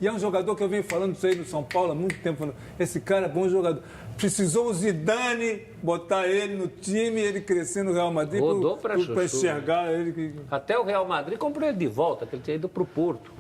E é um jogador que eu venho falando isso aí no São Paulo há muito tempo. Falando, esse cara é bom jogador. Precisou o Zidane botar ele no time, ele crescer no Real Madrid para enxergar ele. Até o Real Madrid comprou ele de volta, que ele tinha ido para o Porto.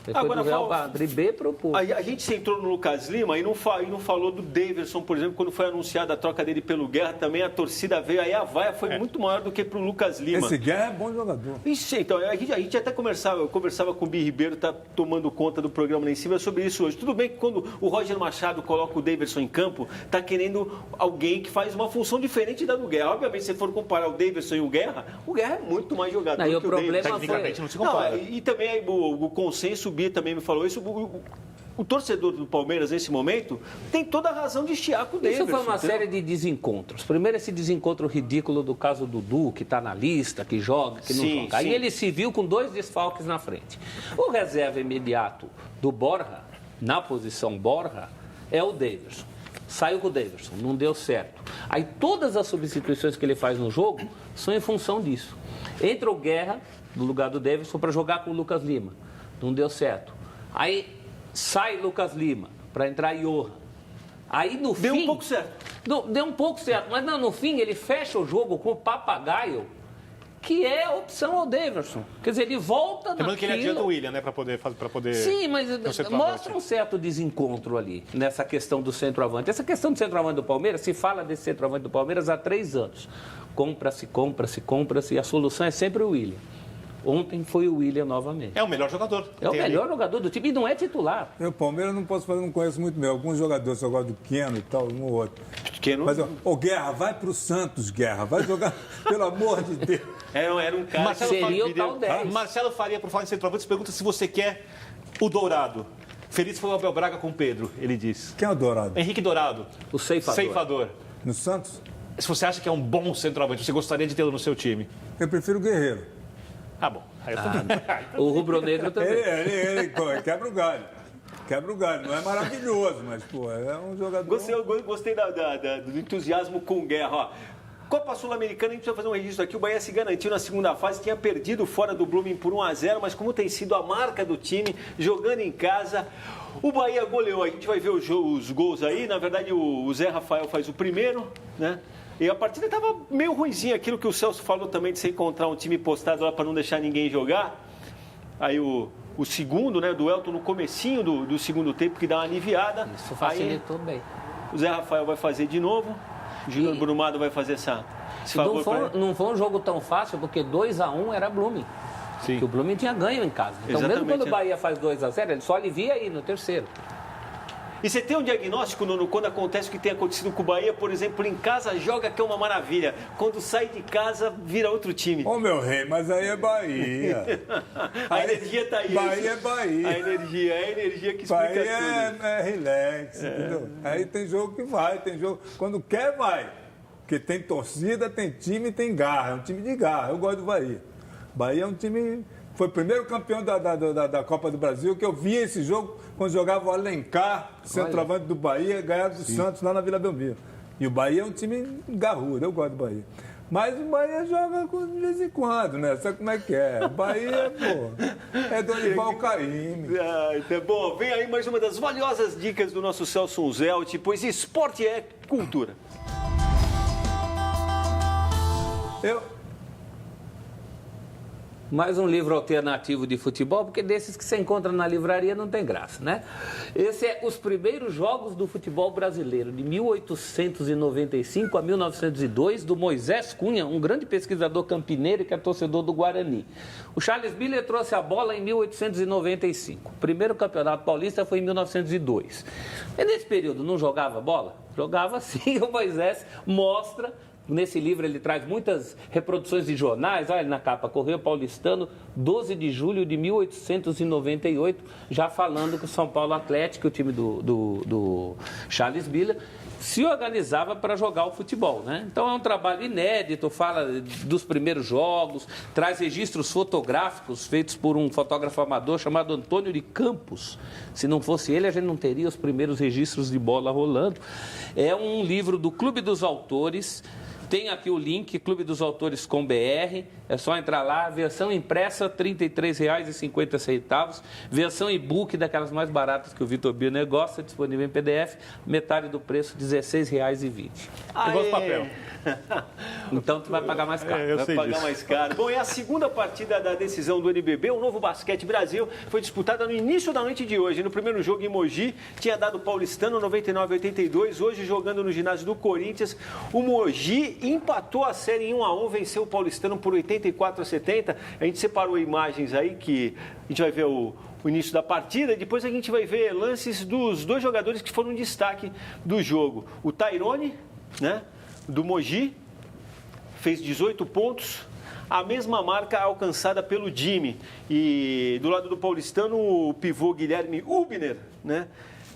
Ele foi do Real Madrid B para o Porto. A gente centrou no Lucas Lima e não falou do Daverson, por exemplo, quando foi anunciada a troca dele pelo Guerra, também a torcida veio, aí a vaia foi muito maior do que para o Lucas Lima. Esse Guerra é bom jogador. Isso, então, a gente até conversava com o Bi Ribeiro, tá tomando conta do programa lá em cima sobre isso hoje. Tudo bem que quando o Roger Machado coloca o Daverson em campo, tá querendo alguém que faz uma função diferente da do Guerra. Obviamente, se for comparar o Daverson e o Guerra é muito mais jogador que o Daverson. Tecnicamente não se compara. E também o consenso, o Bi também me falou isso, o torcedor do Palmeiras, nesse momento, tem toda a razão de estiar com o Daverson. Isso foi uma série de desencontros. Primeiro, esse desencontro ridículo do caso do Dudu, que está na lista, que joga, que não joga. Aí ele se viu com 2 desfalques na frente. O reserva imediato do Borja, na posição Borja, é o Daverson. Saiu com o Daverson, não deu certo. Aí todas as substituições que ele faz no jogo são em função disso. Entra o Guerra, no lugar do Daverson, para jogar com o Lucas Lima. Não deu certo. Aí sai Lucas Lima para entrar Johan. Aí no fim... Deu um pouco certo. Deu um pouco certo, mas no fim ele fecha o jogo com o Papagaio, que é a opção ao Daverson. Quer dizer, ele volta naquilo... Lembrando que ele adianta o William, né, para poder... Sim, mas mostra um certo desencontro ali, nessa questão do centroavante. Essa questão do centroavante do Palmeiras, se fala desse centroavante do Palmeiras há 3 anos. Compra-se, e a solução é sempre o William. Ontem foi o William novamente. É o melhor jogador. É o melhor jogador do time e não é titular. O Palmeiras não posso falar, não conheço muito bem. Alguns jogadores, eu gosto do Keno e tal, um ou outro. Keno? Mas, Guerra, vai pro Santos, Guerra. Vai jogar, pelo amor de Deus. Era um cara... Seria o tal 10. Marcelo Faria, por falar em centroavante, pergunta se você quer o Dourado. Feliz foi o Abel Braga com o Pedro, ele diz. Quem é o Dourado? Henrique Dourado. O ceifador. No Santos? Se você acha que é um bom centroavante, você gostaria de tê-lo no seu time? Eu prefiro o Guerreiro. Ah, bom. Aí eu O rubro-negro também. Ele quebra o galho. Quebra o galho. Não é maravilhoso, mas, pô, é um jogador... Gostei do entusiasmo com o Guerra. Ó, Copa Sul-Americana, a gente precisa fazer um registro aqui. O Bahia se garantiu na segunda fase, tinha perdido fora do Blooming por 1-0, mas como tem sido a marca do time, jogando em casa, o Bahia goleou. A gente vai ver os gols aí. Na verdade, o Zé Rafael faz o primeiro, né? E a partida estava meio ruimzinha, aquilo que o Celso falou também de você encontrar um time postado lá para não deixar ninguém jogar. Aí o segundo, né, do Elton no comecinho do segundo tempo, que dá uma aliviada. Isso facilitou bem. O Zé Rafael vai fazer de novo, o Júnior Brumado vai fazer esse favor. Não foi um jogo tão fácil, porque 2-1 era Blooming. Sim. Que o Blooming tinha ganho em casa. Então, mesmo quando o Bahia faz 2-0, ele só alivia aí no terceiro. E você tem um diagnóstico, Nuno, quando acontece o que tem acontecido com o Bahia, por exemplo, em casa joga que é uma maravilha. Quando sai de casa, vira outro time. Ô, meu rei, mas aí é Bahia. A energia tá aí. Bahia é Bahia. A energia que explica Bahia tudo. É relax, entendeu? Aí tem jogo que vai, tem jogo... Quando quer, vai. Porque tem torcida, tem time, tem garra. É um time de garra. Eu gosto do Bahia. Bahia é um time... Foi o primeiro campeão da Copa do Brasil, que eu vi esse jogo quando jogava o Alencar, centroavante do Bahia, ganhava do Santos lá na Vila Belmiro. E o Bahia é um time garrudo, eu gosto do Bahia. Mas o Bahia joga de vez em quando, né? Sabe como é que é? O Bahia, pô, é Dorival Caymmi. Tá bom, vem aí mais uma das valiosas dicas do nosso Celso Unzelt, pois esporte é cultura. Mais um livro alternativo de futebol, porque desses que você encontra na livraria não tem graça, né? Esse é Os Primeiros Jogos do Futebol Brasileiro, de 1895 a 1902, do Moisés Cunha, um grande pesquisador campineiro que é torcedor do Guarani. O Charles Miller trouxe a bola em 1895. O primeiro campeonato paulista foi em 1902. E nesse período não jogava bola? Jogava sim, o Moisés mostra... Nesse livro ele traz muitas reproduções de jornais, olha na capa, Correio Paulistano, 12 de julho de 1898, já falando que o São Paulo Atlético, o time do Charles Miller, se organizava para jogar o futebol, né? Então é um trabalho inédito, fala dos primeiros jogos, traz registros fotográficos feitos por um fotógrafo amador chamado Antônio de Campos. Se não fosse ele, a gente não teria os primeiros registros de bola rolando. É um livro do Clube dos Autores, Tem aqui o link, Clube dos Autores com BR. É só entrar lá. Versão impressa, R$ 33,50. Versão e-book, daquelas mais baratas que o Vitor Birner gosta, disponível em PDF. Metade do preço, R$ 16,20. Eu gosto de papel. Então tu vai pagar mais caro. Vai pagar mais caro. Bom, é a segunda partida da decisão do NBB, o Novo Basquete Brasil, foi disputada no início da noite de hoje. No primeiro jogo em Mogi, tinha dado paulistano 99-82. Hoje, jogando no ginásio do Corinthians, o Mogi empatou a série em 1-1, venceu o paulistano por 84-70. A gente separou imagens aí que a gente vai ver o início da partida e depois a gente vai ver lances dos dois jogadores que foram destaque do jogo. O Tairone, né, do Mogi, fez 18 pontos, a mesma marca alcançada pelo Jimmy. E do lado do paulistano, o pivô Guilherme Ubner, né,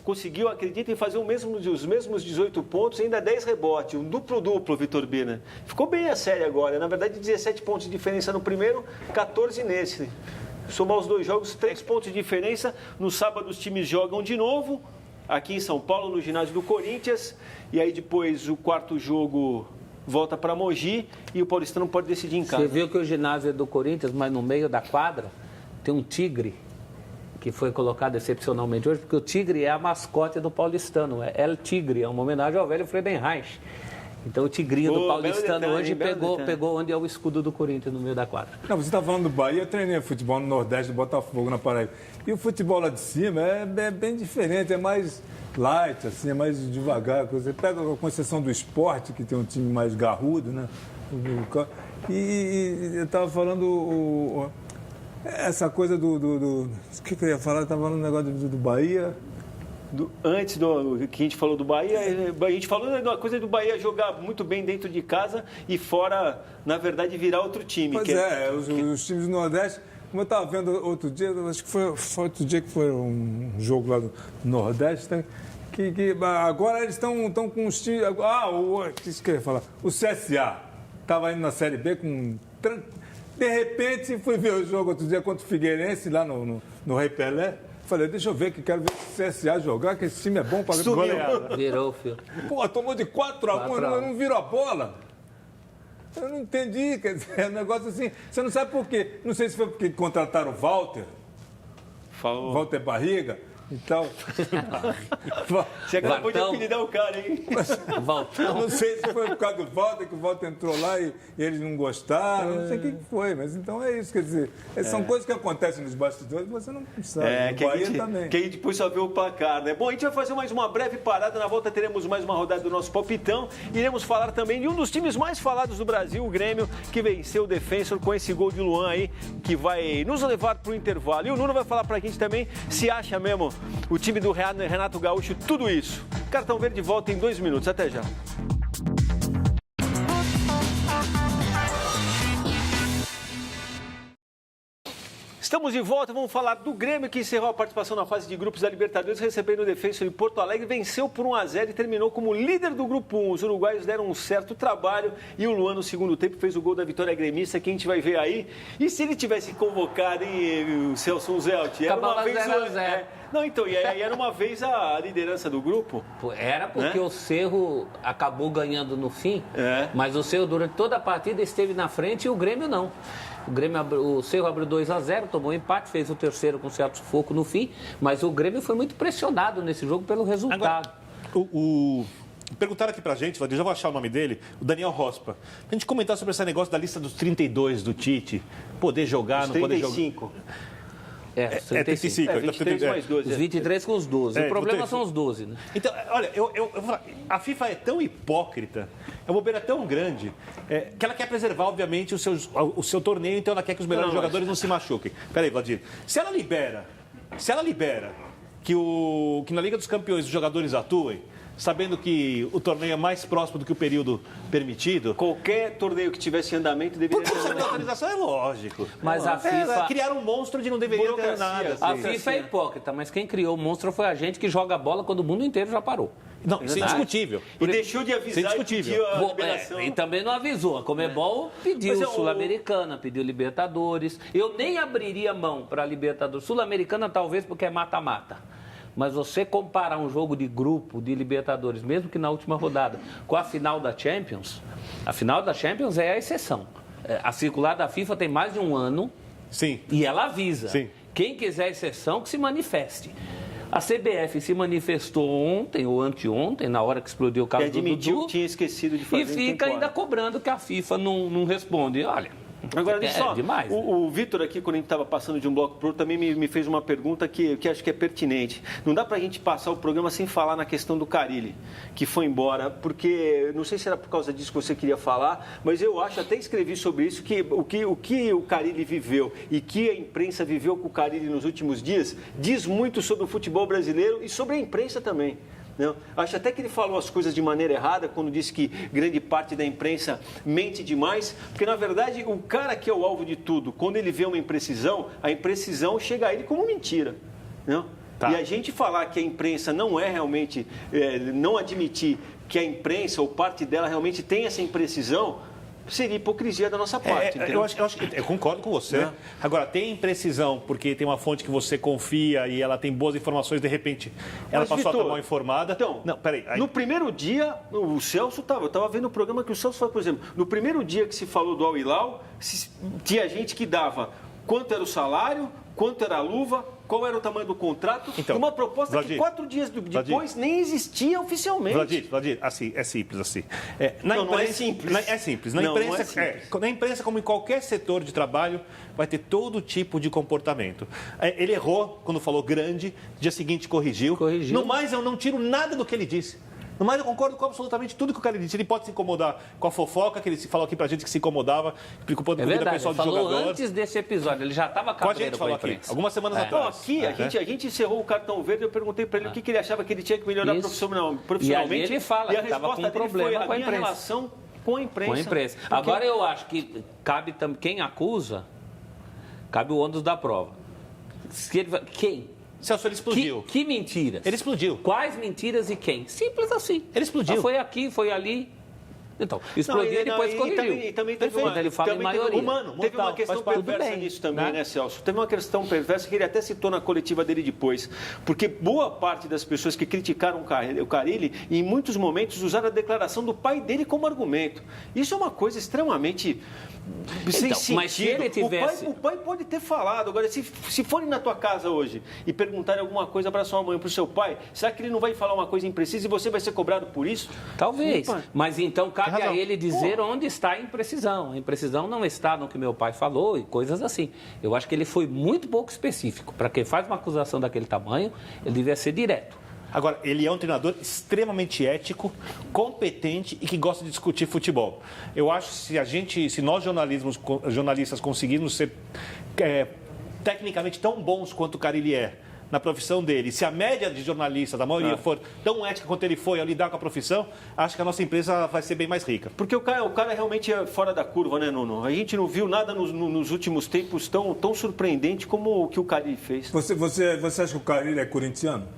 conseguiu, acreditem, fazer os mesmos 18 pontos e ainda 10 rebotes. Um duplo-duplo, Vitor Birner. Ficou bem a série agora. Na verdade, 17 pontos de diferença no primeiro, 14 nesse. Somar os dois jogos, 3 pontos de diferença. No sábado, os times jogam de novo, aqui em São Paulo, no ginásio do Corinthians. E aí, depois, o quarto jogo volta para Mogi e o paulistano pode decidir em casa. Você viu que o ginásio é do Corinthians, mas no meio da quadra tem um tigre que foi colocado excepcionalmente hoje, porque o tigre é a mascote do paulistano, é El Tigre, é uma homenagem ao velho Friedenreich. Então o tigrinho do paulistano detalhe, hoje pegou onde é o escudo do Corinthians no meio da quadra. Não, você está falando do Bahia, eu treinei futebol no Nordeste, do Botafogo, na Paraíba. E o futebol lá de cima é bem diferente, é mais light, assim, é mais devagar. Você pega com exceção do esporte, que tem um time mais garrudo, né? E eu estava falando essa coisa do o que eu ia falar? Eu estava falando um negócio do Bahia. Antes do que a gente falou do Bahia, a gente falou da coisa do Bahia jogar muito bem dentro de casa e fora, na verdade, virar outro time. Pois os times do Nordeste, como eu estava vendo outro dia, acho que foi outro dia que foi um jogo lá do Nordeste, né? que agora eles estão com os times... o que eu ia falar? O CSA estava indo na Série B com... De repente, fui ver o jogo outro dia contra o Figueirense, lá no Rei Pelé. Falei, deixa eu ver, que quero ver o CSA jogar, que esse time é bom para goleada. Virou, filho. Pô, tomou de 4-1, não virou a bola. Eu não entendi, quer dizer, é um negócio assim. Você não sabe por quê. Não sei se foi porque contrataram o Walter. Falou. Walter Barriga. Então. Você acabou de apelidar o cara, hein? Eu não sei se foi por causa do Walter, que o Walter entrou lá e eles não gostaram. Não sei o que foi, mas então é isso. Quer dizer, são coisas que acontecem nos bastidores, mas você não sabe. Que a gente depois só vê o placar, né? Bom, a gente vai fazer mais uma breve parada. Na volta teremos mais uma rodada do nosso palpitão. Iremos falar também de um dos times mais falados do Brasil, o Grêmio, que venceu o Defensor com esse gol de Luan aí, que vai nos levar para o intervalo. E o Nuno vai falar para a gente também se acha mesmo o time do Renato Gaúcho, tudo isso. Cartão Verde volta em 2 minutos. Até já. Estamos de volta, vamos falar do Grêmio, que encerrou a participação na fase de grupos da Libertadores, recebendo o Defensor em Porto Alegre, venceu por 1-0 e terminou como líder do grupo 1. Os uruguaios deram um certo trabalho e o Luan, no segundo tempo, fez o gol da vitória gremista, que a gente vai ver aí. E se ele tivesse convocado, hein, o Celso Zelt? Era uma vez 0-0. Não, então, e aí era uma vez a liderança do grupo? Era porque o Cerro acabou ganhando no fim, mas o Cerro durante toda a partida esteve na frente e o Grêmio não. O Cerro abriu 2-0, tomou um empate, fez o terceiro com certo sufoco no fim, mas o Grêmio foi muito pressionado nesse jogo pelo resultado. Agora, perguntaram aqui pra gente, já vou achar o nome dele, o Daniel Rospa. A gente comentar sobre esse negócio da lista dos 32 do Tite, poder jogar, não poder jogar. 35. 35. 23 mais 12. Os 23 com os 12. O problema são os 12, né? Então, olha, a FIFA é tão hipócrita, a bobeira é tão grande, que ela quer preservar, obviamente, o seu torneio, então ela quer que os melhores jogadores não se machuquem. Peraí, Vladir. Se ela libera que na Liga dos Campeões os jogadores atuem, sabendo que o torneio é mais próximo do que o período permitido... Qualquer torneio que tivesse em andamento deveria ter... Por autorização é lógico. Mas a FIFA... Criaram um monstro de não deveria ter nada. A FIFA é hipócrita, mas quem criou o monstro foi a gente que joga bola quando o mundo inteiro já parou. Não, isso é indiscutível. E deixou de avisar e pediu a liberação. E também não avisou. A Conmebol pediu Sul-Americana, pediu Libertadores. Eu nem abriria mão para a Libertadores. Sul-Americana talvez porque é mata-mata. Mas você comparar um jogo de grupo de Libertadores, mesmo que na última rodada, com a final da Champions, a final da Champions é a exceção. A circular da FIFA tem mais de um ano. Sim. E ela avisa. Sim. Quem quiser exceção, que se manifeste. A CBF se manifestou ontem ou anteontem, na hora que explodiu o caso do Dudu. Que tinha esquecido de fazer. E fica ainda cobrando que a FIFA não responde. Olha, agora, deixa só, demais. Né? O Vitor aqui, quando a gente estava passando de um bloco para o outro, também me fez uma pergunta que acho que é pertinente. Não dá para a gente passar o programa sem falar na questão do Carille, que foi embora, porque, não sei se era por causa disso que você queria falar, mas eu acho, até escrevi sobre isso, que o Carille viveu e que a imprensa viveu com o Carille nos últimos dias, diz muito sobre o futebol brasileiro e sobre a imprensa também. Não. Acho até que ele falou as coisas de maneira errada quando disse que grande parte da imprensa mente demais, porque na verdade o cara que é o alvo de tudo, quando ele vê uma imprecisão, a imprecisão chega a ele como mentira. Não? Tá. E a gente falar que a imprensa não é realmente, não admitir que a imprensa ou parte dela realmente tem essa imprecisão, seria hipocrisia da nossa parte. Eu concordo com você. Agora, tem imprecisão porque tem uma fonte que você confia e ela tem boas informações, de repente ela passou a estar mal informada. Então, não, peraí. No primeiro dia, o Celso eu estava vendo o programa que o Celso falou, por exemplo, no primeiro dia que se falou do Al Hilal, tinha gente que dava quanto era o salário, quanto era a luva, qual era o tamanho do contrato, então, uma proposta Vladir, que 4 dias depois nem existia oficialmente. Vladir, assim, é simples assim. Não é simples. É simples. Não é simples. Na imprensa, como em qualquer setor de trabalho, vai ter todo tipo de comportamento. Ele errou quando falou grande, dia seguinte corrigiu. No mais, eu não tiro nada do que ele disse. No mais, eu concordo com absolutamente tudo que o cara disse. Ele pode se incomodar com a fofoca, que ele falou aqui pra gente que se incomodava, preocupando com a vida pessoal do jogador. Ele falou antes desse episódio, ele já estava cabreiro com a imprensa. Algumas semanas atrás. Aqui, a gente encerrou o cartão verde, eu perguntei para ele o que ele achava que ele tinha que melhorar profissionalmente. E aí ele fala que estava com um problema com a imprensa. Relação com a imprensa. Com a imprensa. Porque... Agora eu acho que cabe também, quem acusa, cabe o ônus da prova. Quem? Celso, ele explodiu. Que mentiras? Ele explodiu. Quais mentiras e quem? Simples assim. Ele explodiu. Foi aqui, foi ali. Então, explodiu e depois corrigiu. E também teve uma, ele fala em maioria. Teve uma questão perversa nisso também, né, Celso? Teve uma questão perversa que ele até citou na coletiva dele depois. Porque boa parte das pessoas que criticaram o Carille, em muitos momentos, usaram a declaração do pai dele como argumento. Isso é uma coisa extremamente... sem sentido. Mas se ele tivesse... o pai pode ter falado. Agora, se forem na tua casa hoje e perguntarem alguma coisa para sua mãe, para o seu pai, será que ele não vai falar uma coisa imprecisa e você vai ser cobrado por isso? Talvez. Mas então cabe a ele dizer onde está a imprecisão. A imprecisão não está no que meu pai falou e coisas assim. Eu acho que ele foi muito pouco específico. Para quem faz uma acusação daquele tamanho, ele devia ser direto. Agora, ele é um treinador extremamente ético, competente e que gosta de discutir futebol. Eu acho que se nós jornalistas conseguirmos ser tecnicamente tão bons quanto o Carille é, na profissão dele, se a média de jornalistas, da maioria, for tão ética quanto ele foi ao lidar com a profissão, acho que a nossa empresa vai ser bem mais rica. Porque o cara realmente é fora da curva, né, Nuno? A gente não viu nada nos últimos tempos tão surpreendente como o que o Carille fez. Você acha que o Carille é corintiano?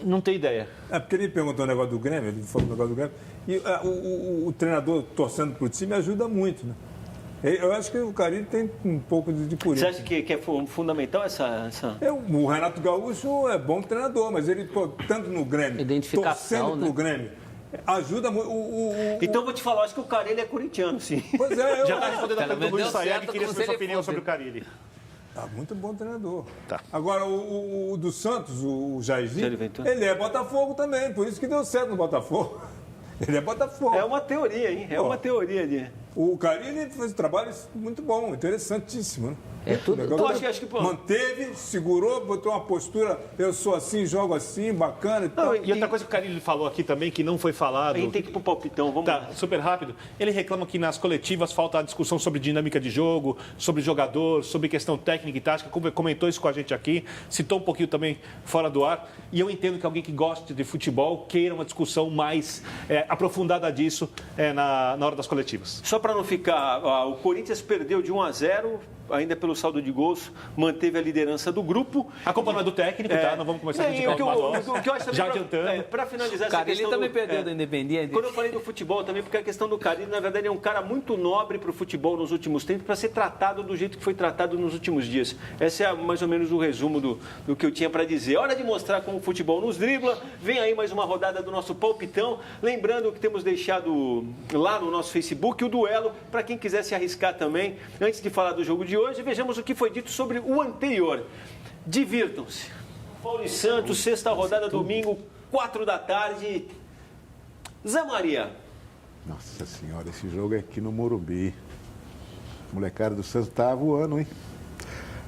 Não tem ideia. Porque ele perguntou o negócio do Grêmio, ele falou o negócio do Grêmio, e o treinador torcendo para o time ajuda muito, né? Eu acho que o Carille tem um pouco de Corinthians. Você acha que é fundamental essa... O Renato Gaúcho é bom treinador, mas ele, tanto no Grêmio, torcendo pro Grêmio, ajuda muito. Então eu vou te falar, acho que o Carille é corintiano, sim. Pois é. Já está respondendo a pergunta do Luiz Sayag, que queria saber sua opinião sobre o Carille. Muito bom treinador. Tá. Agora, o do Santos, o Jairzinho, ele é Botafogo também, por isso que deu certo no Botafogo. Ele é Botafogo. É uma teoria, hein? É uma teoria ali. O Carille fez um trabalho muito bom, interessantíssimo, né? É tudo. Acho que manteve, segurou, botou uma postura, eu sou assim, jogo assim, bacana e tal. E outra coisa que o Carille falou aqui também, que não foi falado... A gente tem que ir pro palpitão, vamos lá. Super rápido. Ele reclama que nas coletivas falta a discussão sobre dinâmica de jogo, sobre jogador, sobre questão técnica e tática. Comentou isso com a gente aqui, citou um pouquinho também fora do ar. E eu entendo que alguém que goste de futebol queira uma discussão mais aprofundada disso na hora das coletivas. Só para não ficar... o Corinthians perdeu de 1-0... ainda pelo saldo de gols, manteve a liderança do grupo. A culpa não é do técnico, tá? Não vamos começar a criticar o que eu acho também, já adiantando. Para finalizar essa Carilli questão também perdeu do Independiente. Quando eu falei do futebol também, porque a questão do Carilli, na verdade, é um cara muito nobre para o futebol nos últimos tempos, para ser tratado do jeito que foi tratado nos últimos dias. Esse é mais ou menos o resumo do que eu tinha para dizer. Hora de mostrar como o futebol nos dribla. Vem aí mais uma rodada do nosso palpitão. Lembrando que temos deixado lá no nosso Facebook o duelo, para quem quiser se arriscar também. Antes de falar do jogo de hoje, vejamos o que foi dito sobre o anterior. Divirtam-se. Paulo e Santos, sexta rodada, domingo, 4 da tarde. Zé Maria. Nossa senhora, esse jogo é aqui no Morumbi. A molecada do Santos tá voando, hein?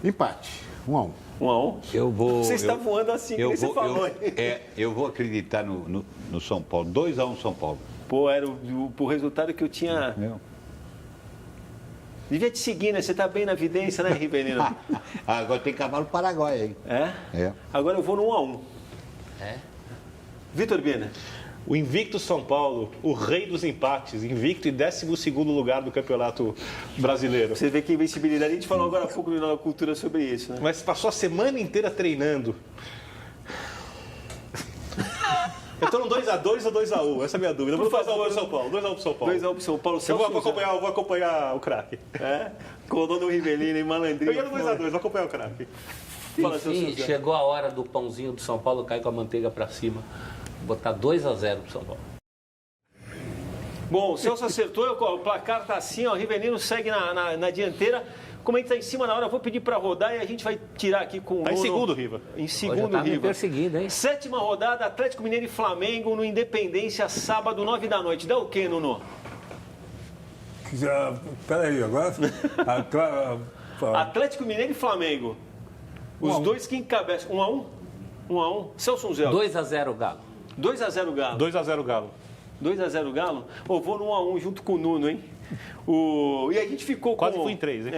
Empate, 1-1. 1-1. Eu vou. Você está voando assim, que você falou. Eu vou acreditar no São Paulo. 2-1 São Paulo. Pô, era o resultado que eu tinha. Devia te seguir, né? Você tá bem na vidência, né, Rivelino? Agora tem cavalo paraguaio aí. É? Agora eu vou no 1-1. Vitor Bina. O invicto São Paulo, o rei dos empates, invicto em 12º lugar do Campeonato Brasileiro. Você vê que invencibilidade, a gente falou agora há pouco no Nova Cultura sobre isso, né? Mas passou a semana inteira treinando. Eu tô no 2-2 ou 2-1, essa é a minha dúvida. Eu vou 2-1 pro São Paulo, 2-1 pro São Paulo. 2-1 pro São Paulo. Eu vou acompanhar o craque. Com o dono Rivelino e Malandrinho. Eu ia no 2-2, vou acompanhar o craque. Enfim, chegou a hora do pãozinho do São Paulo cair com a manteiga para cima. Botar 2-0 pro São Paulo. Bom, o Celso acertou, o placar tá assim, ó, o Rivelino segue na dianteira. Como a gente tá em cima na hora, eu vou pedir para rodar e a gente vai tirar aqui com o Tá em segundo, Riva. Em segundo, tá Riva. perseguindo, hein? 7ª rodada, Atlético Mineiro e Flamengo no Independência, sábado, 9 da noite. Dá o quê, Nuno? Peraí, agora... Atlético Mineiro e Flamengo. Os dois que encabeçam. 1-1? 1-1. Celso Zé. 2-0 Galo. 2-0 Galo. 2-0 Galo. 2-0 Galo? Vou no 1-1 junto com o Nuno, hein? E a gente ficou com... Quase fui em 3, hein?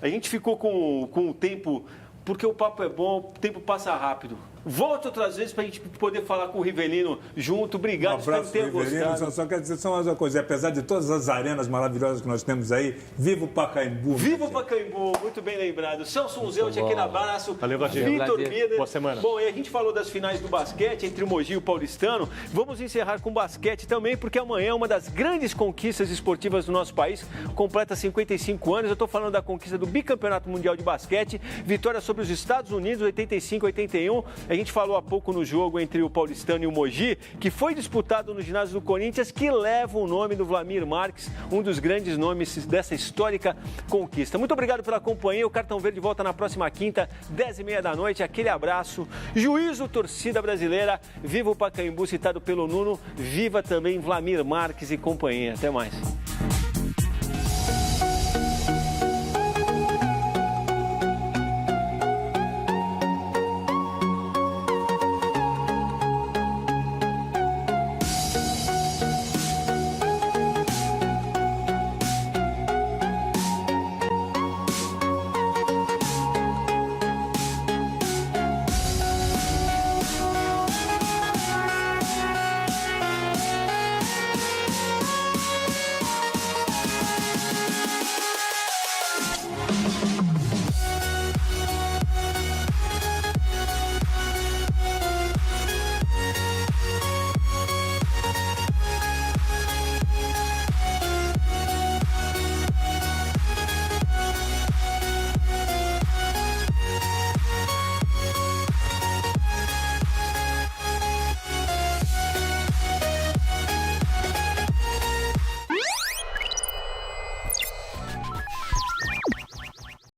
A gente ficou com o tempo, porque o papo é bom, o tempo passa rápido. Volta outras vezes para a gente poder falar com o Rivelino junto. Obrigado, espero que tenha gostado. Só quero dizer só mais uma coisa. Apesar de todas as arenas maravilhosas que nós temos aí, viva o Pacaembu. Viva o Pacaembu, muito bem lembrado. Celso Zelt, aquele abraço. Valeu, Gladinho. Vitor Bida. Boa semana. Bom, e a gente falou das finais do basquete entre o Mogi e o Paulistano. Vamos encerrar com basquete também, porque amanhã uma das grandes conquistas esportivas do nosso país completa 55 anos. Eu estou falando da conquista do bicampeonato mundial de basquete, vitória sobre os Estados Unidos, 85-81. A gente falou há pouco no jogo entre o Paulistano e o Mogi, que foi disputado no ginásio do Corinthians, que leva o nome do Vlamir Marques, um dos grandes nomes dessa histórica conquista. Muito obrigado pela companhia. O Cartão Verde volta na próxima quinta, 10h30 da noite. Aquele abraço. Juízo, torcida brasileira. Viva o Pacaembu, citado pelo Nuno. Viva também Vlamir Marques e companhia. Até mais.